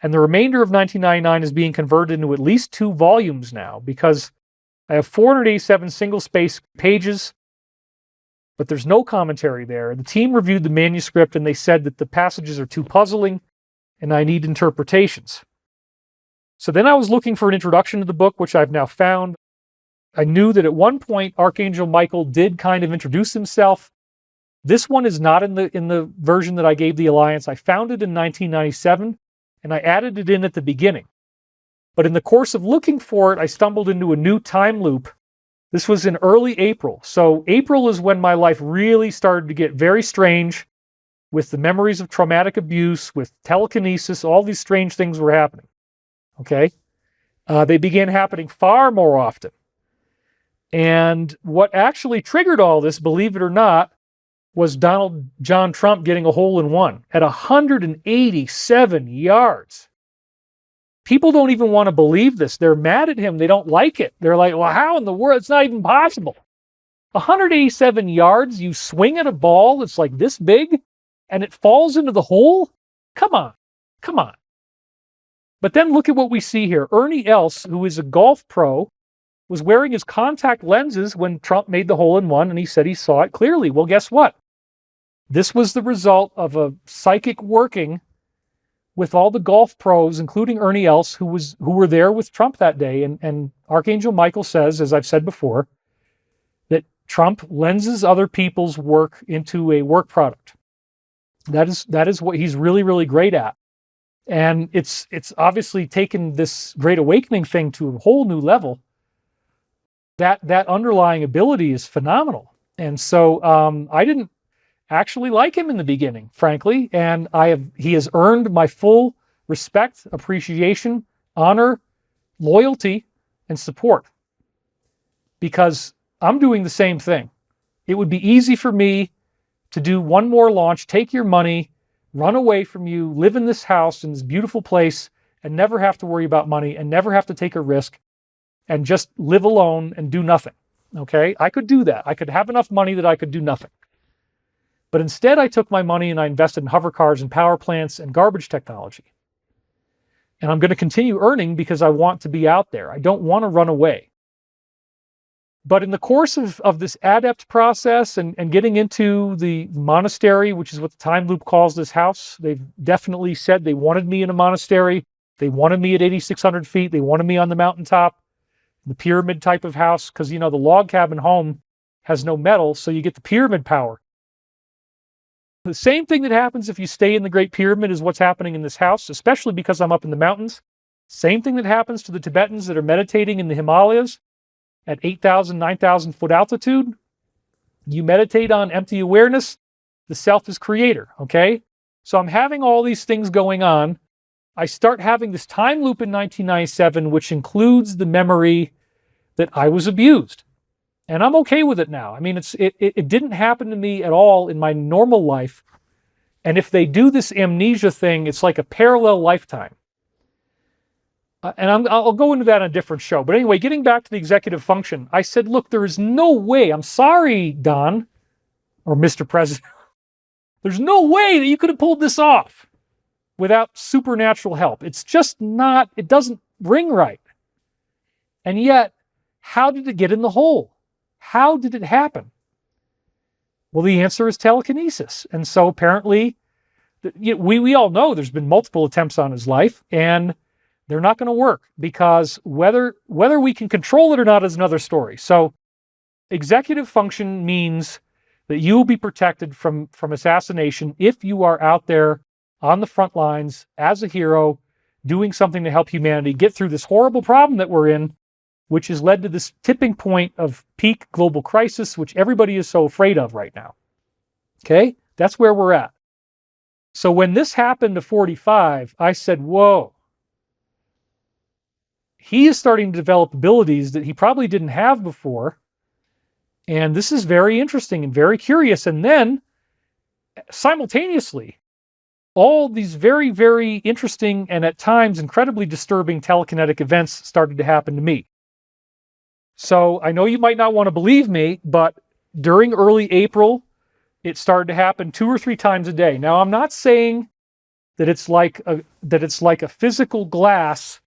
And the remainder of 1999 is being converted into at least 2 volumes now, because I have 487 single-space pages, but there's no commentary there. The team reviewed the manuscript and they said that the passages are too puzzling and I need interpretations. So then I was looking for an introduction to the book, which I've now found. I knew that at one point Archangel Michael did kind of introduce himself. This one is not in the version that I gave the Alliance. I found it in 1997, and I added it in at the beginning. But in the course of looking for it, I stumbled into a new time loop. This was in early April. So April is when my life really started to get very strange, with the memories of traumatic abuse, with telekinesis. All these strange things were happening. Okay? They began happening far more often. And what actually triggered all this, believe it or not, was Donald John Trump getting a hole-in-one at 187 yards. People don't even want to believe this. They're mad at him. They don't like it. They're like, well, how in the world? It's not even possible. 187 yards, you swing at a ball that's like this big, and it falls into the hole? Come on. Come on. But then look at what we see here. Ernie Els, who is a golf pro, was wearing his contact lenses when Trump made the hole-in-one, and he said he saw it clearly. Well, guess what? This was the result of a psychic working with all the golf pros, including Ernie Els, who were there with Trump that day. And Archangel Michael says, as I've said before, that Trump lenses other people's work into a work product. That is what he's really, really great at. And it's obviously taken this Great Awakening thing to a whole new level. That underlying ability is phenomenal. And so I didn't actually like him in the beginning, frankly, and he has earned my full respect, appreciation, honor, loyalty, and support, because I'm doing the same thing. It would be easy for me to do one more launch, take your money, run away from you, live in this house, in this beautiful place, and never have to worry about money and never have to take a risk and just live alone and do nothing. Okay? I could do that. I could have enough money that I could do nothing. But instead, I took my money and I invested in hover cars and power plants and garbage technology. And I'm going to continue earning because I want to be out there. I don't want to run away. But in the course of this adept process and getting into the monastery, which is what the time loop calls this house, they've definitely said they wanted me in a monastery. They wanted me at 8,600 feet. They wanted me on the mountaintop, the pyramid type of house, because, the log cabin home has no metal, so you get the pyramid power. The same thing that happens if you stay in the Great Pyramid is what's happening in this house, especially because I'm up in the mountains. Same thing that happens to the Tibetans that are meditating in the Himalayas at 8,000, 9,000 foot altitude. You meditate on empty awareness. The self is creator, okay? So I'm having all these things going on. I start having this time loop in 1997, which includes the memory that I was abused. And I'm okay with it now. I mean, it didn't happen to me at all in my normal life. And if they do this amnesia thing, it's like a parallel lifetime. And I'll go into that on a different show. But anyway, getting back to the executive function, I said, look, there is no way. I'm sorry, Don, or Mr. President. There's no way that you could have pulled this off without supernatural help. It's just not, it doesn't ring right. And yet, how did it get in the hole? How did it happen? Well, the answer is telekinesis. And so apparently, we all know there's been multiple attempts on his life, and they're not going to work, because whether we can control it or not is another story. So executive function means that you will be protected from assassination if you are out there on the front lines as a hero, doing something to help humanity get through this horrible problem that we're in, which has led to this tipping point of peak global crisis, which everybody is so afraid of right now. Okay? That's where we're at. So when this happened to 45, I said, whoa. He is starting to develop abilities that he probably didn't have before. And this is very interesting and very curious. And then, simultaneously, all these very, very interesting and at times incredibly disturbing telekinetic events started to happen to me. So I know you might not want to believe me, but during early April, it started to happen 2 or 3 times a day. Now, I'm not saying that it's like a physical glass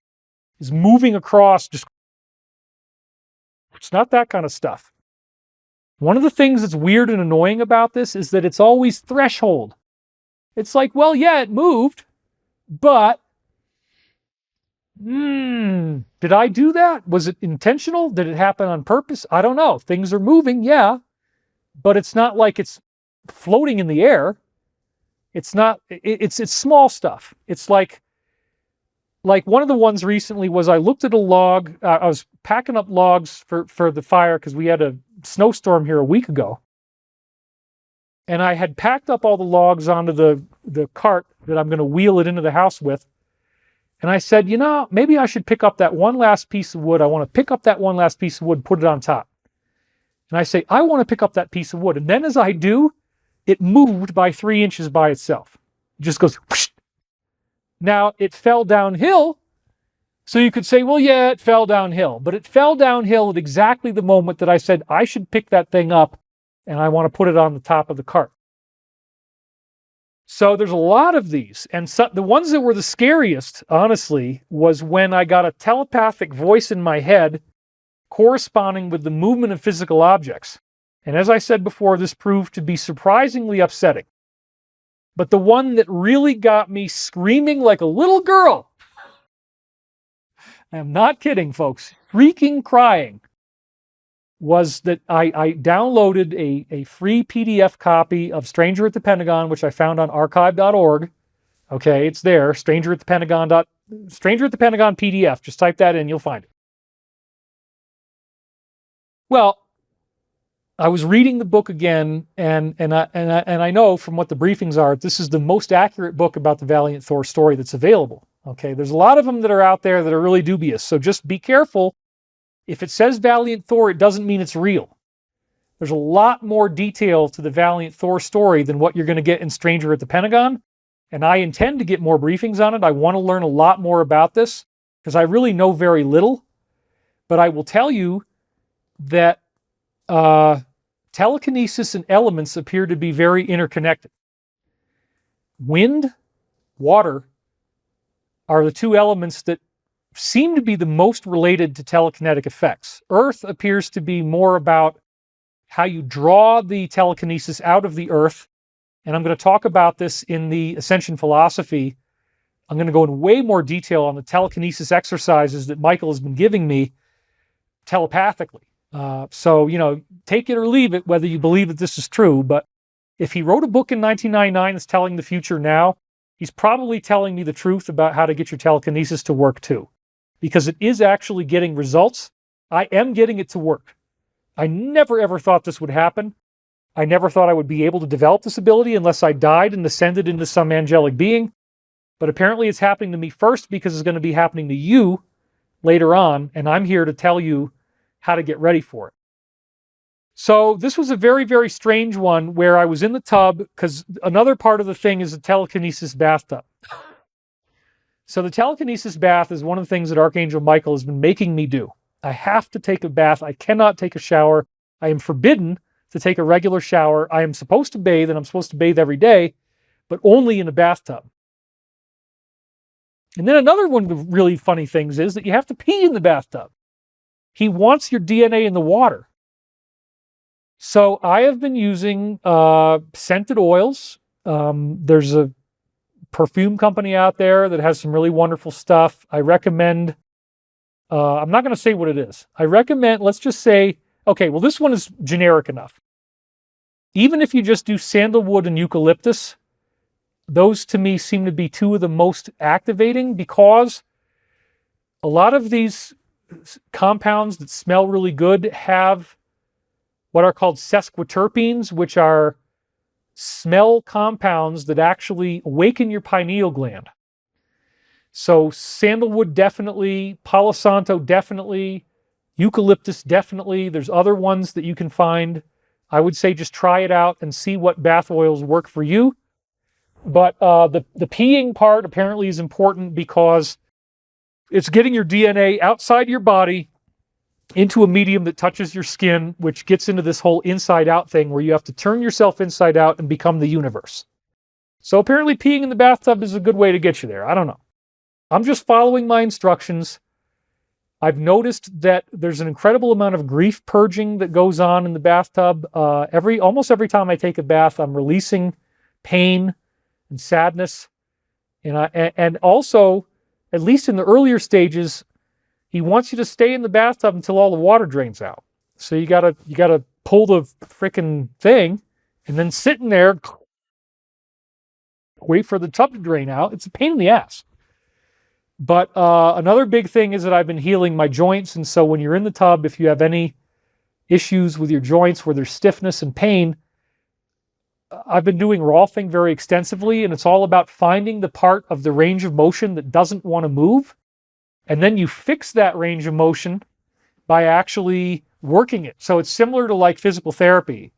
is moving across. It's not that kind of stuff. One of the things that's weird and annoying about this is that it's always threshold. It's like, well, yeah, it moved, But, did I do that? Was it intentional? Did it happen on purpose? I don't know. Things are moving, yeah, but it's not like it's floating in the air. It's not, it's small stuff. It's like one of the ones recently was I looked at a log. I was packing up logs for the fire because we had a snowstorm here a week ago. And I had packed up all the logs onto the cart that I'm going to wheel it into the house with. And I said, maybe I should pick up that one last piece of wood. I want to pick up that one last piece of wood, put it on top. And I say, I want to pick up that piece of wood. And then as I do, it moved by 3 inches by itself. It just goes whoosh. Now, it fell downhill, so you could say, well, yeah, it fell downhill. But it fell downhill at exactly the moment that I said I should pick that thing up and I want to put it on the top of the cart. So there's a lot of these. And the ones that were the scariest, honestly, was when I got a telepathic voice in my head corresponding with the movement of physical objects. And as I said before, this proved to be surprisingly upsetting. But the one that really got me screaming like a little girl, I am not kidding, folks, freaking crying, was that I downloaded a free PDF copy of Stranger at the Pentagon, which I found on archive.org. Okay, it's there, Stranger at the Pentagon PDF. Just type that in, you'll find it. Well, I was reading the book again, and I know from what the briefings are, this is the most accurate book about the Valiant Thor story that's available. Okay, there's a lot of them that are out there that are really dubious, so just be careful. If it says Valiant Thor, it doesn't mean it's real. There's a lot more detail to the Valiant Thor story than what you're going to get in Stranger at the Pentagon, and I intend to get more briefings on it. I want to learn a lot more about this, because I really know very little, but I will tell you that telekinesis and elements appear to be very interconnected. Wind, water are the two elements that seem to be the most related to telekinetic effects. Earth appears to be more about how you draw the telekinesis out of the earth, and I'm going to talk about this in the Ascension philosophy. I'm going to go in way more detail on the telekinesis exercises that Michael has been giving me telepathically. So, take it or leave it, whether you believe that this is true. But if he wrote a book in 1999 that's telling the future now, he's probably telling me the truth about how to get your telekinesis to work too. Because it is actually getting results. I am getting it to work. I never ever thought this would happen. I never thought I would be able to develop this ability unless I died and ascended into some angelic being. But apparently it's happening to me first because it's going to be happening to you later on. And I'm here to tell you how to get ready for it. So this was a very, very strange one where I was in the tub, because another part of the thing is a telekinesis bathtub. So the telekinesis bath is one of the things that Archangel Michael has been making me do. I have to take a bath. I cannot take a shower. I am forbidden to take a regular shower. I am supposed to bathe, and I'm supposed to bathe every day, but only in a bathtub. And then another one of the really funny things is that you have to pee in the bathtub. He wants your DNA in the water. So I have been using scented oils. There's a perfume company out there that has some really wonderful stuff. I recommend, I'm not going to say what it is. I recommend, let's just say, okay, well, this one is generic enough. Even if you just do sandalwood and eucalyptus, those to me seem to be two of the most activating, because a lot of these compounds that smell really good have what are called sesquiterpenes, which are smell compounds that actually awaken your pineal gland. So sandalwood definitely, Palo Santo definitely, eucalyptus definitely. There's other ones that you can find. I would say just try it out and see what bath oils work for you. But the peeing part apparently is important because it's getting your DNA outside your body into a medium that touches your skin, which gets into this whole inside-out thing where you have to turn yourself inside out and become the universe. So apparently peeing in the bathtub is a good way to get you there. I don't know. I'm just following my instructions. I've noticed that there's an incredible amount of grief purging that goes on in the bathtub. Almost every time I take a bath, I'm releasing pain and sadness. And also, at least in the earlier stages, he wants you to stay in the bathtub until all the water drains out. So you gotta pull the frickin' thing and then sit in there, wait for the tub to drain out. It's a pain in the ass. But another big thing is that I've been healing my joints. And so when you're in the tub, if you have any issues with your joints where there's stiffness and pain, I've been doing Rolfing very extensively, and it's all about finding the part of the range of motion that doesn't want to move. And then you fix that range of motion by actually working it. So it's similar to like physical therapy.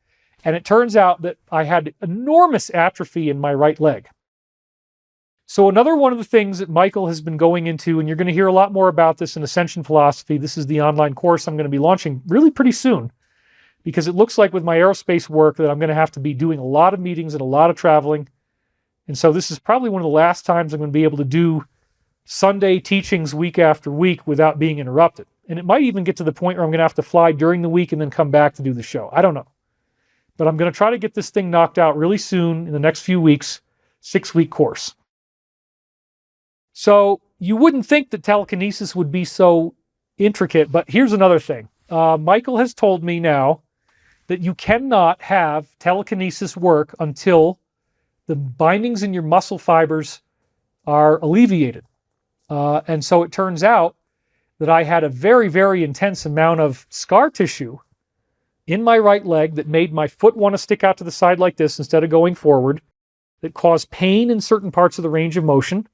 And it turns out that I had enormous atrophy in my right leg. So another one of the things that Michael has been going into, and you're going to hear a lot more about this in Ascension Philosophy. This is the online course I'm going to be launching really pretty soon, because it looks like with my aerospace work that I'm going to have to be doing a lot of meetings and a lot of traveling. And so this is probably one of the last times I'm going to be able to do Sunday teachings week after week without being interrupted. And it might even get to the point where I'm going to have to fly during the week and then come back to do the show. I don't know. But I'm going to try to get this thing knocked out really soon in the next few weeks, 6-week course. So you wouldn't think that telekinesis would be so intricate, but here's another thing. Michael has told me now that you cannot have telekinesis work until the bindings in your muscle fibers are alleviated. And so it turns out that I had a very, very intense amount of scar tissue in my right leg that made my foot want to stick out to the side like this instead of going forward, that caused pain in certain parts of the range of motion.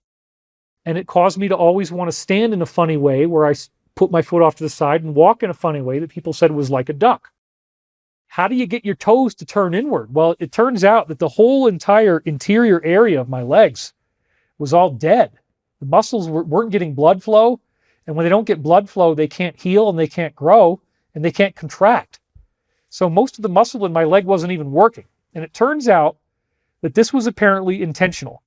And it caused me to always want to stand in a funny way where I put my foot off to the side and walk in a funny way that people said was like a duck. How do you get your toes to turn inward? Well, it turns out that the whole entire interior area of my legs was all dead. The muscles weren't getting blood flow. And when they don't get blood flow, they can't heal and they can't grow and they can't contract. So most of the muscle in my leg wasn't even working. And it turns out that this was apparently intentional.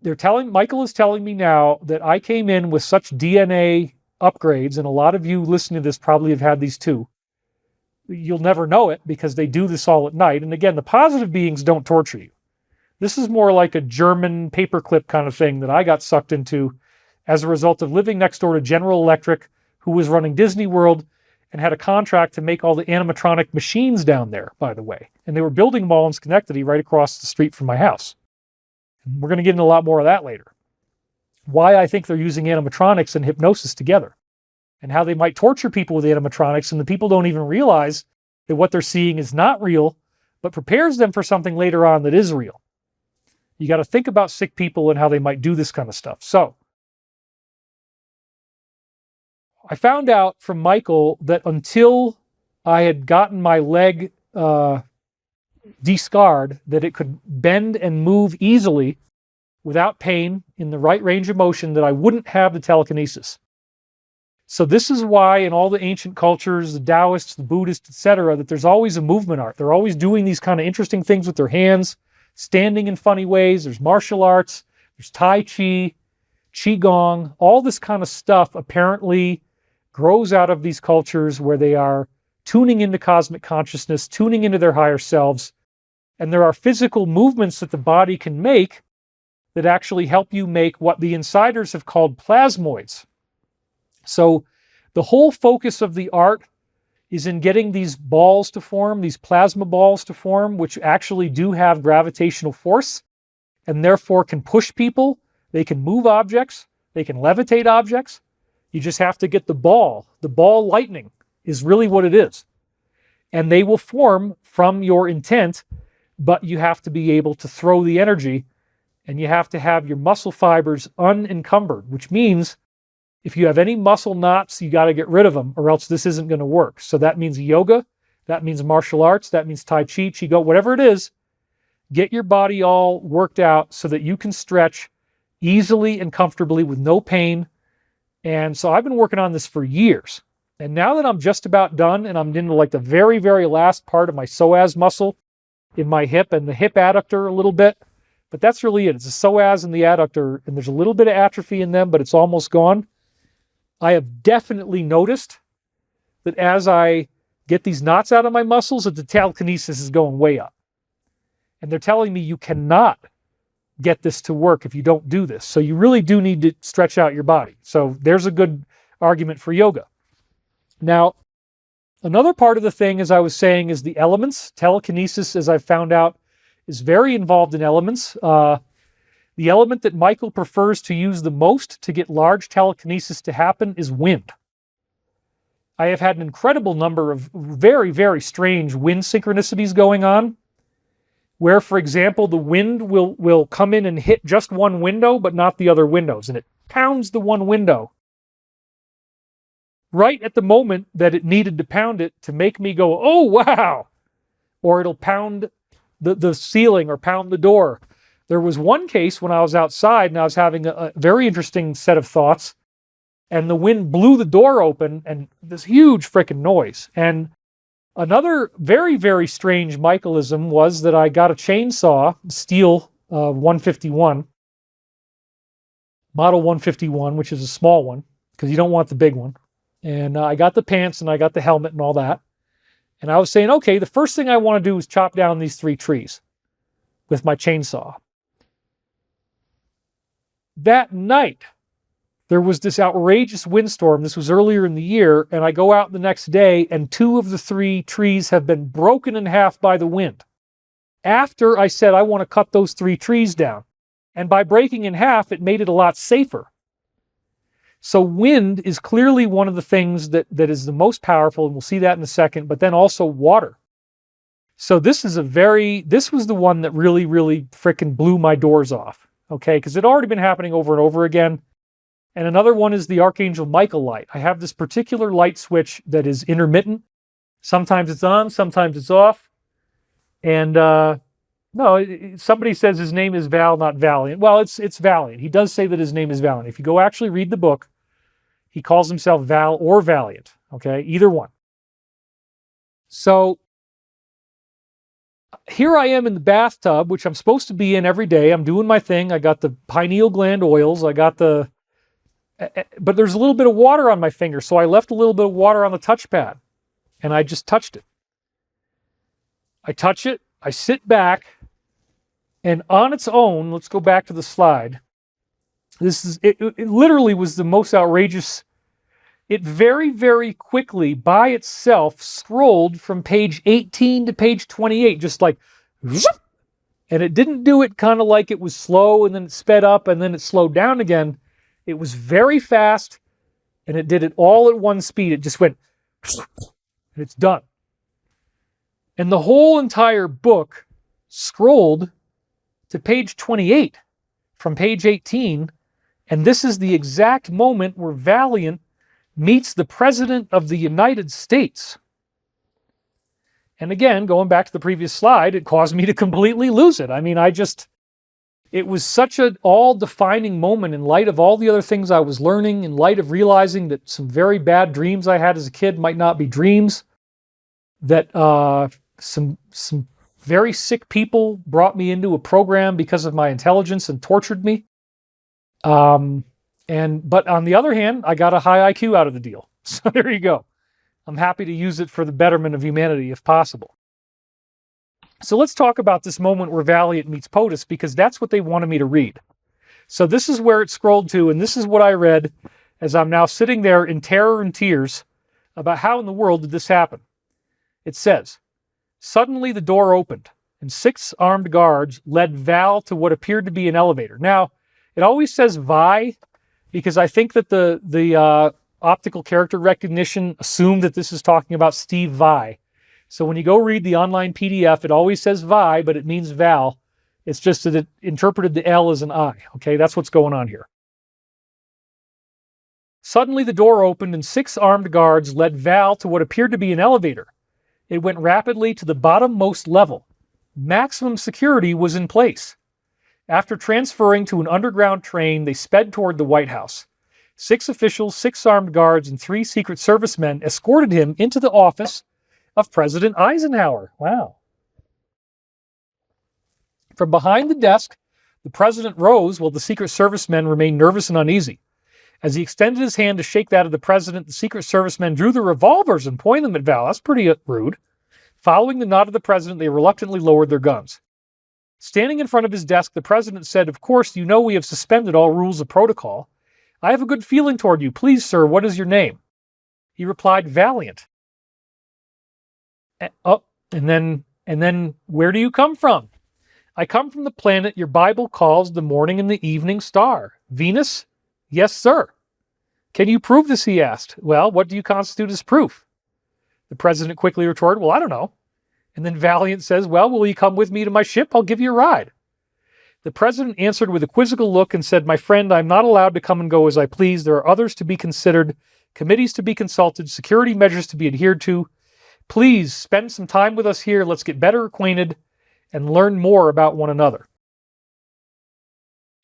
Michael is telling me now that I came in with such DNA upgrades, and a lot of you listening to this probably have had these too. You'll never know it because they do this all at night. And again, the positive beings don't torture you. This is more like a German paperclip kind of thing that I got sucked into as a result of living next door to General Electric, who was running Disney World and had a contract to make all the animatronic machines down there, by the way. And they were building them all in Schenectady right across the street from my house. We're going to get into a lot more of that later. Why I think they're using animatronics and hypnosis together, and how they might torture people with animatronics, and the people don't even realize that what they're seeing is not real, but prepares them for something later on that is real. You got to think about sick people and how they might do this kind of stuff. So I found out from Michael that until I had gotten my leg descarred, that it could bend and move easily without pain in the right range of motion, that I wouldn't have the telekinesis. So this is why in all the ancient cultures, the Taoists, the Buddhists, etc., that there's always a movement art. They're always doing these kind of interesting things with their hands, standing in funny ways. There's martial arts, there's Tai Chi, Qigong, all this kind of stuff apparently grows out of these cultures where they are tuning into cosmic consciousness, tuning into their higher selves. And there are physical movements that the body can make that actually help you make what the insiders have called plasmoids. So the whole focus of the art is in getting these balls to form, these plasma balls to form, which actually do have gravitational force and therefore can push people. They can move objects. They can levitate objects. You just have to get the ball. The ball lightning is really what it is. And they will form from your intent, but you have to be able to throw the energy, and you have to have your muscle fibers unencumbered, which means if you have any muscle knots, you got to get rid of them, or else this isn't going to work. So that means yoga, that means martial arts, that means Tai Chi, Qigong, whatever it is. Get your body all worked out so that you can stretch easily and comfortably with no pain. And so I've been working on this for years. And now that I'm just about done and I'm into like the very, very last part of my psoas muscle in my hip and the hip adductor a little bit, but that's really it. It's the psoas and the adductor, and there's a little bit of atrophy in them, but it's almost gone. I have definitely noticed that as I get these knots out of my muscles, that the telekinesis is going way up. And they're telling me you cannot get this to work if you don't do this. So you really do need to stretch out your body. So there's a good argument for yoga. Now, another part of the thing, as I was saying, is the elements. Telekinesis, as I've found out, is very involved in elements. The element that Michael prefers to use the most to get large telekinesis to happen is wind. I have had an incredible number of very, very strange wind synchronicities going on, where, for example, the wind will come in and hit just one window, but not the other windows, and it pounds the one window right at the moment that it needed to pound it to make me go, oh, wow! Or it'll pound the ceiling or pound the door. There was one case when I was outside and I was having a very interesting set of thoughts, and the wind blew the door open and this huge freaking noise. And another very, very strange Michaelism was that I got a chainsaw, steel 151, model 151, which is a small one, because you don't want the big one. And I got the pants and I got the helmet and all that. And I was saying, okay, the first thing I want to do is chop down these 3 trees with my chainsaw. That night, there was this outrageous windstorm. This was earlier in the year, and I go out the next day, and 2 of the 3 trees have been broken in half by the wind. After I said I want to cut those 3 trees down. And by breaking in half, it made it a lot safer. So wind is clearly one of the things that is the most powerful, and we'll see that in a second, but then also water. So this was the one that really, really frickin' blew my doors off. Okay, because it had already been happening over and over again. And another one is the Archangel Michael light. I have this particular light switch that is intermittent. Sometimes it's on, sometimes it's off. And somebody says his name is Val, not Valiant. Well, it's Valiant. He does say that his name is Valiant. If you go actually read the book, he calls himself Val or Valiant. Okay, either one. So here I am in the bathtub, which I'm supposed to be in every day. I'm doing my thing. I got the pineal gland oils. But there's a little bit of water on my finger, so I left a little bit of water on the touchpad, and I just touched it. I touch it, I sit back, and on its own, let's go back to the slide. It literally was the most outrageous. It very, very quickly, by itself, scrolled from page 18 to page 28, just like, whoop! And it didn't do it kind of like it was slow, and then it sped up, and then it slowed down again. It was very fast, and it did it all at one speed. It just went, and it's done. And the whole entire book scrolled to page 28 from page 18, and this is the exact moment where Valiant meets the President of the United States. And again, going back to the previous slide, it caused me to completely lose it. I mean, it was such an all-defining moment in light of all the other things I was learning, in light of realizing that some very bad dreams I had as a kid might not be dreams, that some very sick people brought me into a program because of my intelligence and tortured me. But on the other hand, I got a high IQ out of the deal. So there you go. I'm happy to use it for the betterment of humanity if possible. So let's talk about this moment where Valiant meets POTUS, because that's what they wanted me to read. So this is where it scrolled to, and this is what I read as I'm now sitting there in terror and tears about how in the world did this happen. It says, suddenly the door opened, and 6 armed guards led Val to what appeared to be an elevator. Now, it always says Vi, because I think that the optical character recognition assumed that this is talking about Steve Vai. So when you go read the online PDF, it always says Vi, but it means Val. It's just that it interpreted the L as an I. Okay, that's what's going on here. Suddenly the door opened and 6 armed guards led Val to what appeared to be an elevator. It went rapidly to the bottommost level. Maximum security was in place. After transferring to an underground train, they sped toward the White House. 6 officials, 6 armed guards, and 3 Secret Service men escorted him into the office of President Eisenhower. Wow. From behind the desk, the president rose while the Secret Service men remained nervous and uneasy. As he extended his hand to shake that of the president, the Secret Service men drew their revolvers and pointed them at Val. That's pretty rude. Following the nod of the president, they reluctantly lowered their guns. Standing in front of his desk, the president said, "Of course, you know we have suspended all rules of protocol. I have a good feeling toward you. Please, sir, what is your name?" He replied, "Valiant." And then, "Where do you come from?" "I come from the planet your Bible calls the morning and the evening star. Venus?" "Yes, sir." "Can you prove this?" he asked. "Well, what do you constitute as proof?" The president quickly retorted, "Well, I don't know." And then Valiant says, "Well, will you come with me to my ship? I'll give you a ride." The president answered with a quizzical look and said, "My friend, I'm not allowed to come and go as I please. There are others to be considered, committees to be consulted, security measures to be adhered to. Please spend some time with us here. Let's get better acquainted and learn more about one another."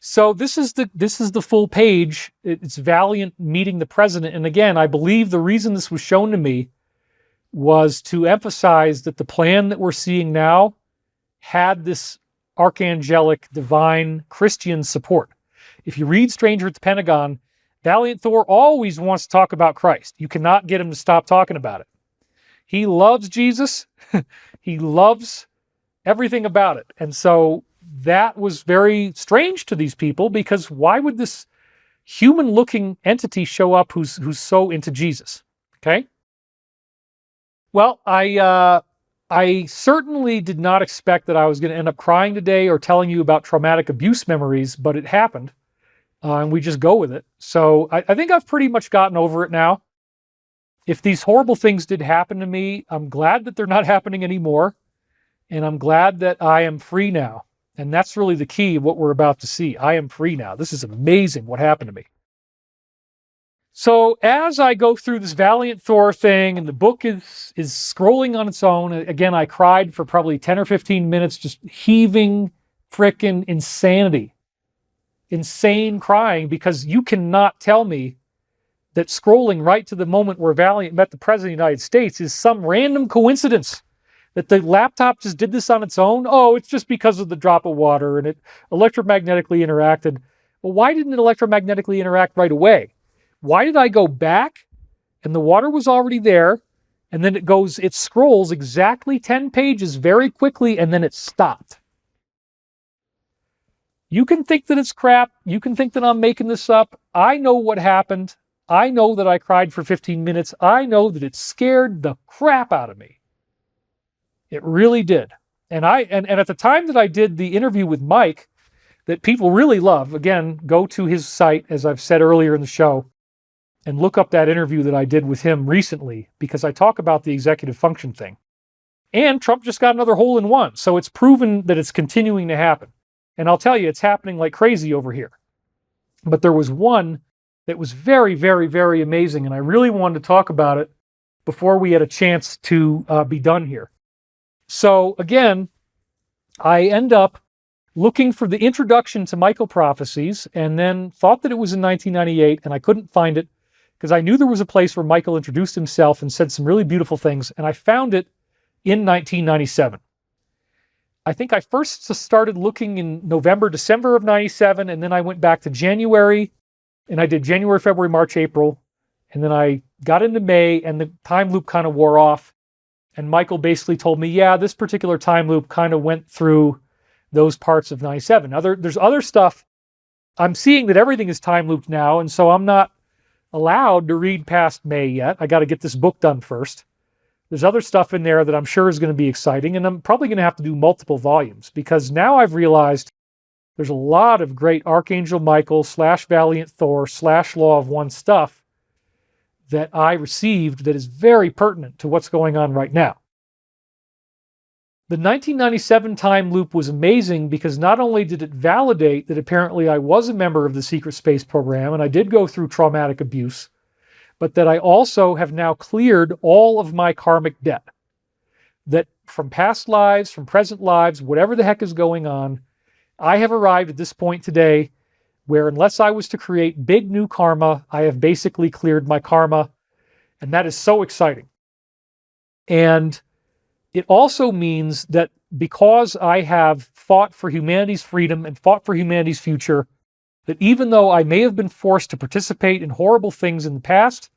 So this is the full page. It's Valiant meeting the president. And again, I believe the reason this was shown to me was to emphasize that the plan that we're seeing now had this archangelic, divine, Christian support. If you read Stranger at the Pentagon, Valiant Thor always wants to talk about Christ. You cannot get him to stop talking about it. He loves Jesus. He loves everything about it. And so that was very strange to these people, because why would this human-looking entity show up who's so into Jesus? Okay? Well, I certainly did not expect that I was going to end up crying today or telling you about traumatic abuse memories, but it happened, and we just go with it. So I think I've pretty much gotten over it now. If these horrible things did happen to me, I'm glad that they're not happening anymore, and I'm glad that I am free now. And that's really the key of what we're about to see. I am free now. This is amazing what happened to me. So as I go through this Valiant Thor thing, and the book is scrolling on its own, again, I cried for probably 10 or 15 minutes, just heaving frickin' insanity. Insane crying, because you cannot tell me that scrolling right to the moment where Valiant met the President of the United States is some random coincidence. That the laptop just did this on its own? Oh, it's just because of the drop of water and it electromagnetically interacted. Well, why didn't it electromagnetically interact right away? Why did I go back and the water was already there, and then it scrolls exactly 10 pages very quickly, and then it stopped? You can think that it's crap. You can think that I'm making this up. I know what happened. I know that I cried for 15 minutes. I know that it scared the crap out of me. It really did. And at the time that I did the interview with Mike, that people really love, again, go to his site, as I've said earlier in the show, and look up that interview that I did with him recently, because I talk about the executive function thing. And Trump just got another hole-in-one, so it's proven that it's continuing to happen. And I'll tell you, it's happening like crazy over here. But there was one that was very, very, very amazing, and I really wanted to talk about it before we had a chance to be done here. So again, I end up looking for the introduction to Michael Prophecies, and then thought that it was in 1998, and I couldn't find it, because I knew there was a place where Michael introduced himself and said some really beautiful things, and I found it in 1997. I think I first started looking in November, December of 97, and then I went back to January, and I did January, February, March, April, and then I got into May, and the time loop kind of wore off, and Michael basically told me, yeah, this particular time loop kind of went through those parts of 97. Now, there's other stuff. I'm seeing that everything is time looped now, and so I'm not allowed to read past May yet. I got to get this book done first. There's other stuff in there that I'm sure is going to be exciting, and I'm probably going to have to do multiple volumes, because now I've realized there's a lot of great Archangel Michael / Valiant Thor / Law of One stuff that I received that is very pertinent to what's going on right now. The 1997 time loop was amazing, because not only did it validate that apparently I was a member of the secret space program and I did go through traumatic abuse, but that I also have now cleared all of my karmic debt. That from past lives, from present lives, whatever the heck is going on, I have arrived at this point today where, unless I was to create big new karma, I have basically cleared my karma, and that is so exciting. And it also means that because I have fought for humanity's freedom and fought for humanity's future, that even though I may have been forced to participate in horrible things in the past,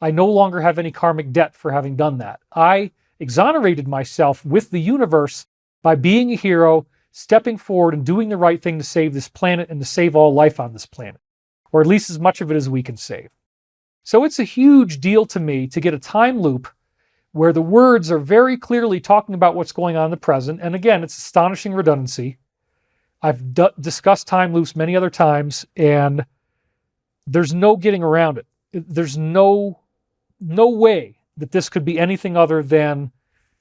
I no longer have any karmic debt for having done that. I exonerated myself with the universe by being a hero, stepping forward and doing the right thing to save this planet and to save all life on this planet, or at least as much of it as we can save. So it's a huge deal to me to get a time loop where the words are very clearly talking about what's going on in the present. And again, it's astonishing redundancy. I've discussed time loops many other times, and there's no getting around it. There's no way that this could be anything other than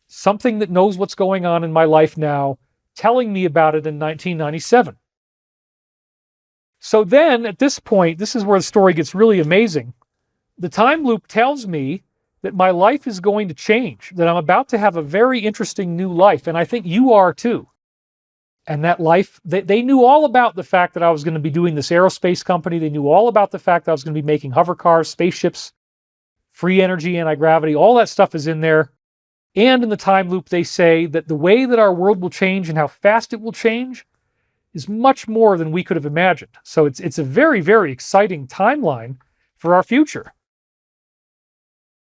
something that knows what's going on in my life now, telling me about it in 1997. So then, at this point, this is where the story gets really amazing. The time loop tells me that my life is going to change, that I'm about to have a very interesting new life, and I think you are too. And that life, they knew all about the fact that I was going to be doing this aerospace company. They knew all about the fact that I was going to be making hover cars, spaceships, free energy, anti-gravity, all that stuff is in there. And in the time loop, they say that the way that our world will change and how fast it will change is much more than we could have imagined. So it's a very, very exciting timeline for our future.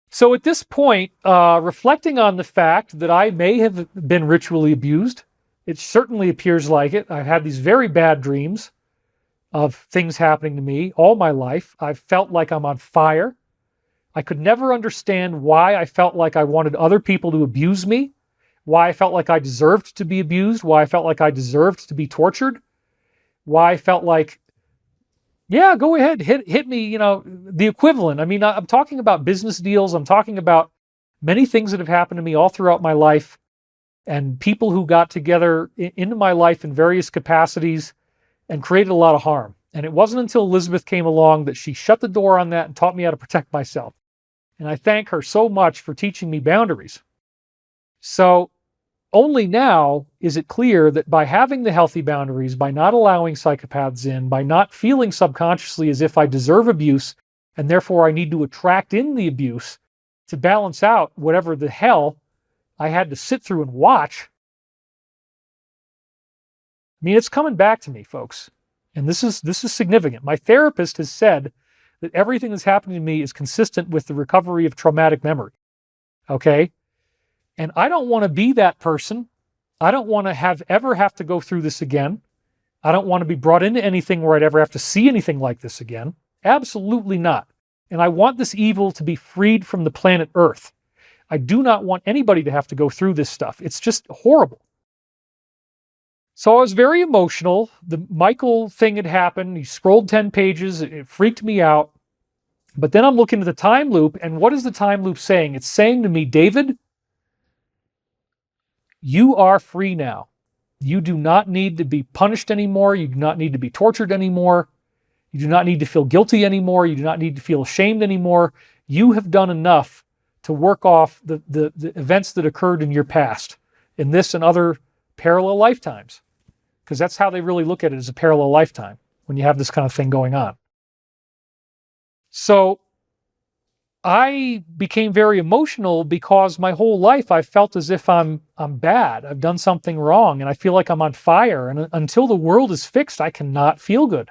So at this point, reflecting on the fact that I may have been ritually abused, it certainly appears like it. I've had these very bad dreams of things happening to me all my life. I've felt like I'm on fire. I could never understand why I felt like I wanted other people to abuse me, why I felt like I deserved to be abused, why I felt like I deserved to be tortured, why I felt like, yeah, go ahead, hit me, the equivalent. I mean, I'm talking about business deals. I'm talking about many things that have happened to me all throughout my life, and people who got together into my life in various capacities and created a lot of harm. And it wasn't until Elizabeth came along that she shut the door on that and taught me how to protect myself. And I thank her so much for teaching me boundaries. So only now is it clear that by having the healthy boundaries, by not allowing psychopaths in, by not feeling subconsciously as if I deserve abuse, and therefore I need to attract in the abuse to balance out whatever the hell I had to sit through and watch. I mean, it's coming back to me, folks. And this is significant. My therapist has said that everything that's happening to me is consistent with the recovery of traumatic memory. Okay? And I don't want to be that person. I don't want to ever have to go through this again. I don't want to be brought into anything where I'd ever have to see anything like this again. Absolutely not. And I want this evil to be freed from the planet Earth. I do not want anybody to have to go through this stuff. It's just horrible. So I was very emotional. The Michael thing had happened. He scrolled 10 pages. It freaked me out. But then I'm looking at the time loop, and what is the time loop saying? It's saying to me, David, you are free now. You do not need to be punished anymore. You do not need to be tortured anymore. You do not need to feel guilty anymore. You do not need to feel ashamed anymore. You have done enough to work off the events that occurred in your past, in this and other parallel lifetimes. Because that's how they really look at it, as a parallel lifetime, when you have this kind of thing going on. So I became very emotional because my whole life I felt as if I'm bad. I've done something wrong, and I feel like I'm on fire. And until the world is fixed, I cannot feel good.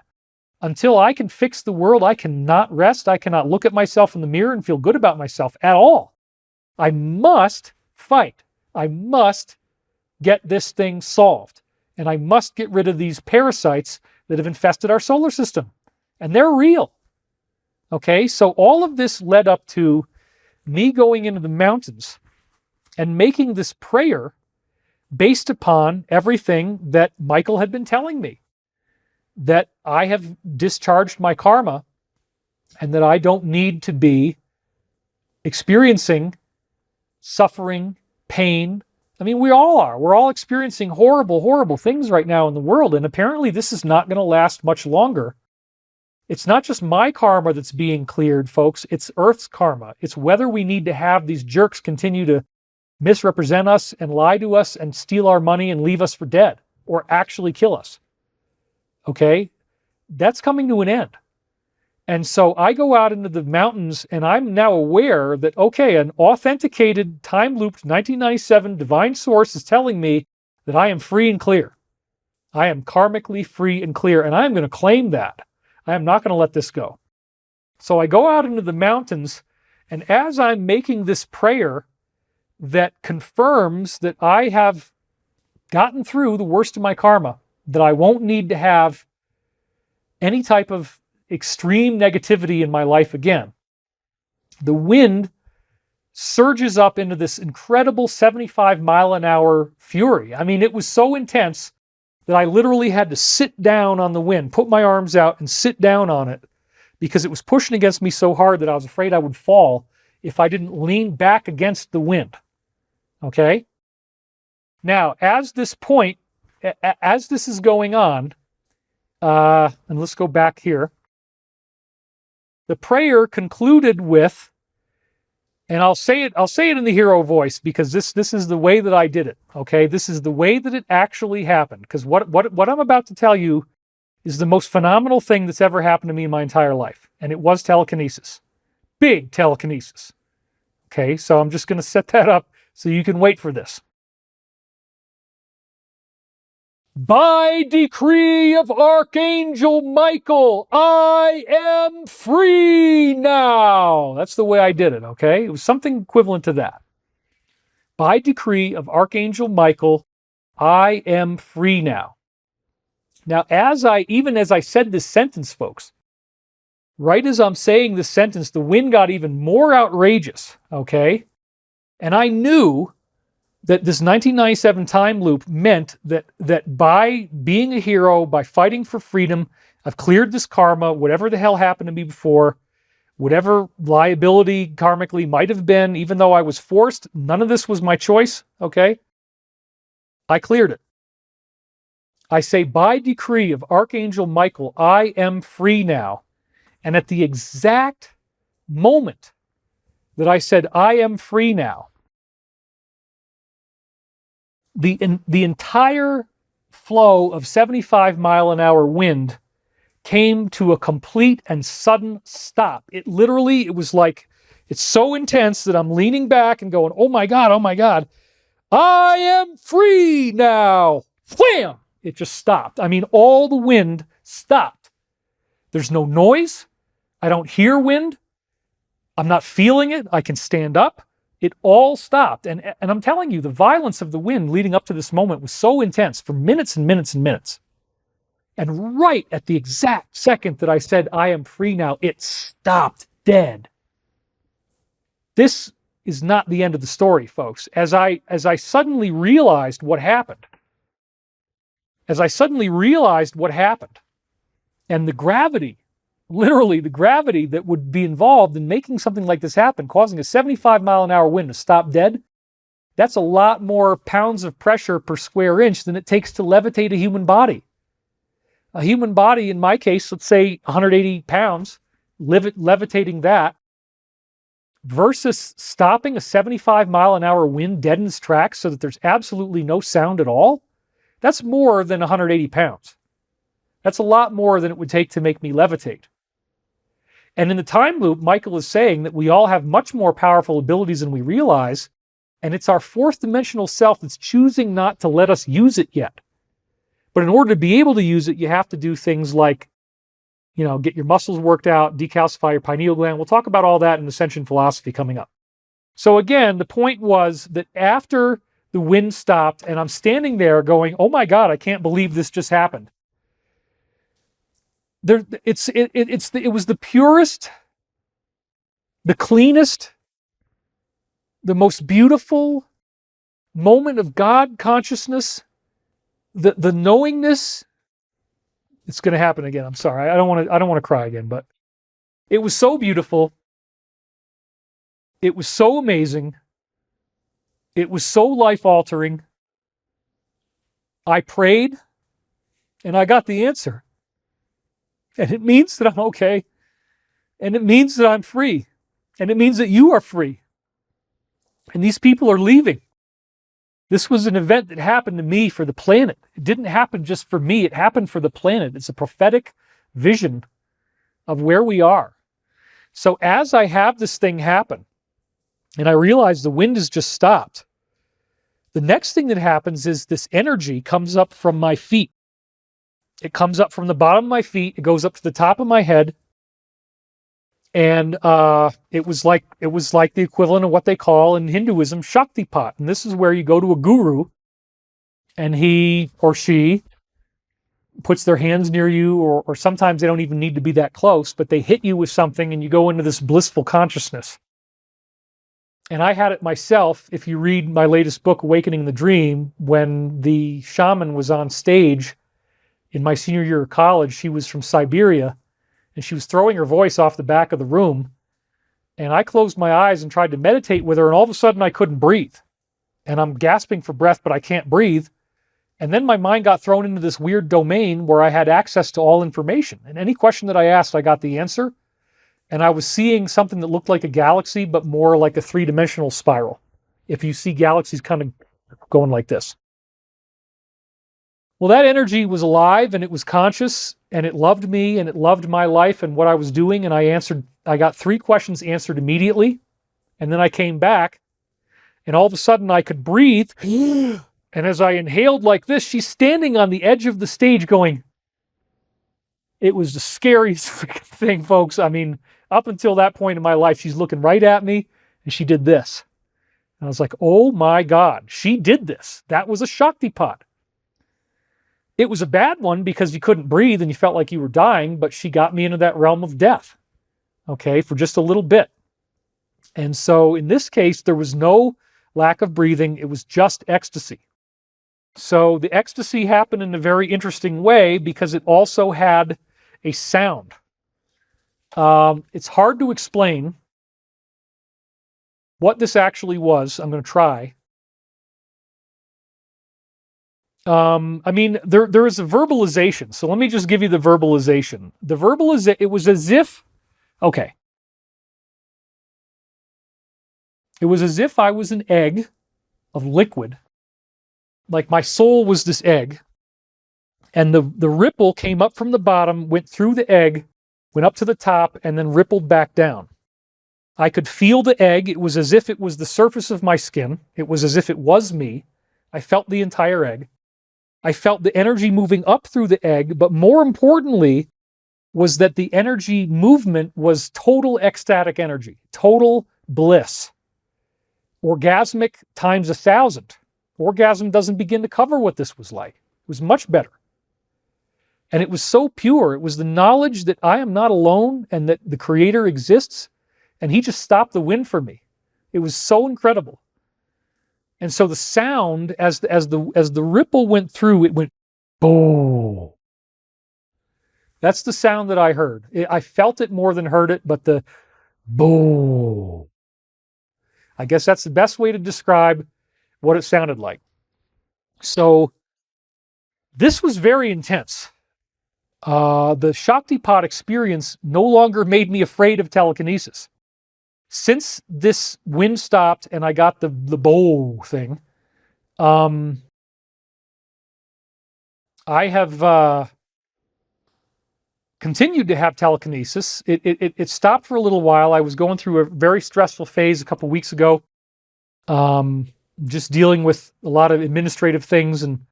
Until I can fix the world, I cannot rest. I cannot look at myself in the mirror and feel good about myself at all. I must fight. I must get this thing solved. And I must get rid of these parasites that have infested our solar system. And they're real. Okay, so all of this led up to me going into the mountains and making this prayer based upon everything that Michael had been telling me. That I have discharged my karma and that I don't need to be experiencing suffering, pain. I mean, we all are. We're all experiencing horrible, horrible things right now in the world, and apparently this is not going to last much longer. It's not just my karma that's being cleared, folks. It's Earth's karma. It's whether we need to have these jerks continue to misrepresent us and lie to us and steal our money and leave us for dead or actually kill us. Okay? That's coming to an end. And so I go out into the mountains and I'm now aware that, okay, an authenticated, time-looped 1997 divine source is telling me that I am free and clear. I am karmically free and clear, and I am going to claim that. I am not going to let this go. So I go out into the mountains, and as I'm making this prayer that confirms that I have gotten through the worst of my karma, that I won't need to have any type of extreme negativity in my life again. The wind surges up into this incredible 75-mile-an-hour fury. I mean, it was so intense that I literally had to sit down on the wind, put my arms out and sit down on it, because it was pushing against me so hard that I was afraid I would fall if I didn't lean back against the wind. Okay? Now, as this is going on, and let's go back here, the prayer concluded with, and I'll say it in the hero voice, because this is the way that I did it. Okay, this is the way that it actually happened. Because what I'm about to tell you is the most phenomenal thing that's ever happened to me in my entire life, and it was telekinesis, big telekinesis. Okay, so I'm just going to set that up so you can wait for this. By decree of Archangel Michael, I am free now. That's the way I did it, okay? It was something equivalent to that. By decree of Archangel Michael, I am free now. Now, even as I said this sentence, folks, right as I'm saying this sentence, the wind got even more outrageous, okay? And I knew that this 1997 time loop meant that by being a hero, by fighting for freedom, I've cleared this karma, whatever the hell happened to me before, whatever liability karmically might have been, even though I was forced, none of this was my choice, okay? I cleared it. I say, by decree of Archangel Michael, I am free now. And at the exact moment that I said, I am free now, the entire flow of 75-mile-an-hour wind came to a complete and sudden stop. It was like, it's so intense that I'm leaning back and going, oh my God, I am free now. Wham! It just stopped. I mean, all the wind stopped. There's no noise. I don't hear wind. I'm not feeling it. I can stand up. It all stopped. And I'm telling you, the violence of the wind leading up to this moment was so intense for minutes and minutes and minutes. And right at the exact second that I said, I am free now, it stopped dead. This is not the end of the story, folks. As I suddenly realized what happened, and the gravity, literally the gravity that would be involved in making something like this happen, causing a 75-mile-an-hour wind to stop dead, that's a lot more pounds of pressure per square inch than it takes to levitate a human body. A human body, in my case, let's say 180 pounds, levitating that, versus stopping a 75-mile-an-hour wind dead in its tracks so that there's absolutely no sound at all, that's more than 180 pounds. That's a lot more than it would take to make me levitate. And in the time loop, Michael is saying that we all have much more powerful abilities than we realize, and it's our fourth dimensional self that's choosing not to let us use it yet. But in order to be able to use it, you have to do things like, get your muscles worked out, decalcify your pineal gland. We'll talk about all that in Ascension Philosophy coming up. So again, the point was that after the wind stopped and I'm standing there going, oh my God, I can't believe this just happened. It was the purest, the cleanest, the most beautiful moment of God consciousness, the knowingness. It's going to happen again. I'm sorry. I don't want to cry again, but it was so beautiful. It was so amazing. It was so life-altering. I prayed, and I got the answer. And it means that I'm okay. And it means that I'm free. And it means that you are free. And these people are leaving. This was an event that happened to me for the planet. It didn't happen just for me. It happened for the planet. It's a prophetic vision of where we are. So as I have this thing happen, and I realize the wind has just stopped, the next thing that happens is this energy comes up from my feet. It comes up from the bottom of my feet. It goes up to the top of my head. And it was like the equivalent of what they call in Hinduism Shaktipat. And this is where you go to a guru and he or she puts their hands near you, or sometimes they don't even need to be that close, but they hit you with something and you go into this blissful consciousness. And I had it myself. If you read my latest book, Awakening the Dream, when the shaman was on stage in my senior year of college, she was from Siberia, and she was throwing her voice off the back of the room. And I closed my eyes and tried to meditate with her, and all of a sudden I couldn't breathe. And I'm gasping for breath, but I can't breathe. And then my mind got thrown into this weird domain where I had access to all information. And any question that I asked, I got the answer. And I was seeing something that looked like a galaxy, but more like a three-dimensional spiral. If you see galaxies kind of going like this. Well, that energy was alive and it was conscious and it loved me and it loved my life and what I was doing. And I got 3 questions answered immediately. And then I came back and all of a sudden I could breathe. And as I inhaled like this, she's standing on the edge of the stage going, it was the scariest thing, folks. I mean, up until that point in my life, she's looking right at me and she did this. And I was like, oh my God, she did this. That was a Shaktipat. It was a bad one because you couldn't breathe and you felt like you were dying, but she got me into that realm of death, okay, for just a little bit. And so in this case, there was no lack of breathing. It was just ecstasy. So the ecstasy happened in a very interesting way because it also had a sound. It's hard to explain what this actually was. I'm going to try. I mean, there is a verbalization. So let me just give you the verbalization. It was as if, okay. It was as if I was an egg of liquid. Like my soul was this egg. And the ripple came up from the bottom, went through the egg, went up to the top, and then rippled back down. I could feel the egg. It was as if it was the surface of my skin. It was as if it was me. I felt the entire egg. I felt the energy moving up through the egg, but more importantly was that the energy movement was total ecstatic energy, total bliss. Orgasmic times 1,000. Orgasm doesn't begin to cover what this was like. It was much better. And it was so pure. It was the knowledge that I am not alone and that the Creator exists, and He just stopped the wind for me. It was so incredible. And so the sound, as the ripple went through, it went boom. That's the sound that I heard. I felt it more than heard it, but the boom. I guess that's the best way to describe what it sounded like. So this was very intense. The Shaktipat experience no longer made me afraid of telekinesis. Since this wind stopped and I got the bow thing, I have continued to have telekinesis. It stopped for a little while. I was going through a very stressful phase a couple weeks ago, just dealing with a lot of administrative things, and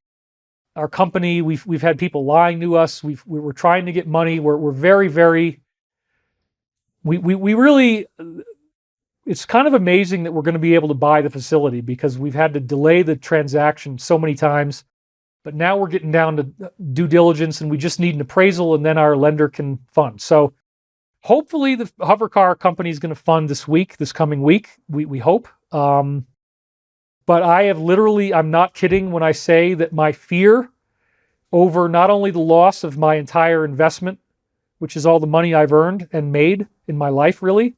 our company, we've had people lying to us. We were trying to get money. We're very, very. We really. It's kind of amazing that we're going to be able to buy the facility because we've had to delay the transaction so many times. But now we're getting down to due diligence and we just need an appraisal and then our lender can fund. So hopefully the hover car company is going to fund this coming week. We hope. But I have literally, I'm not kidding when I say that my fear over not only the loss of my entire investment, which is all the money I've earned and made in my life really,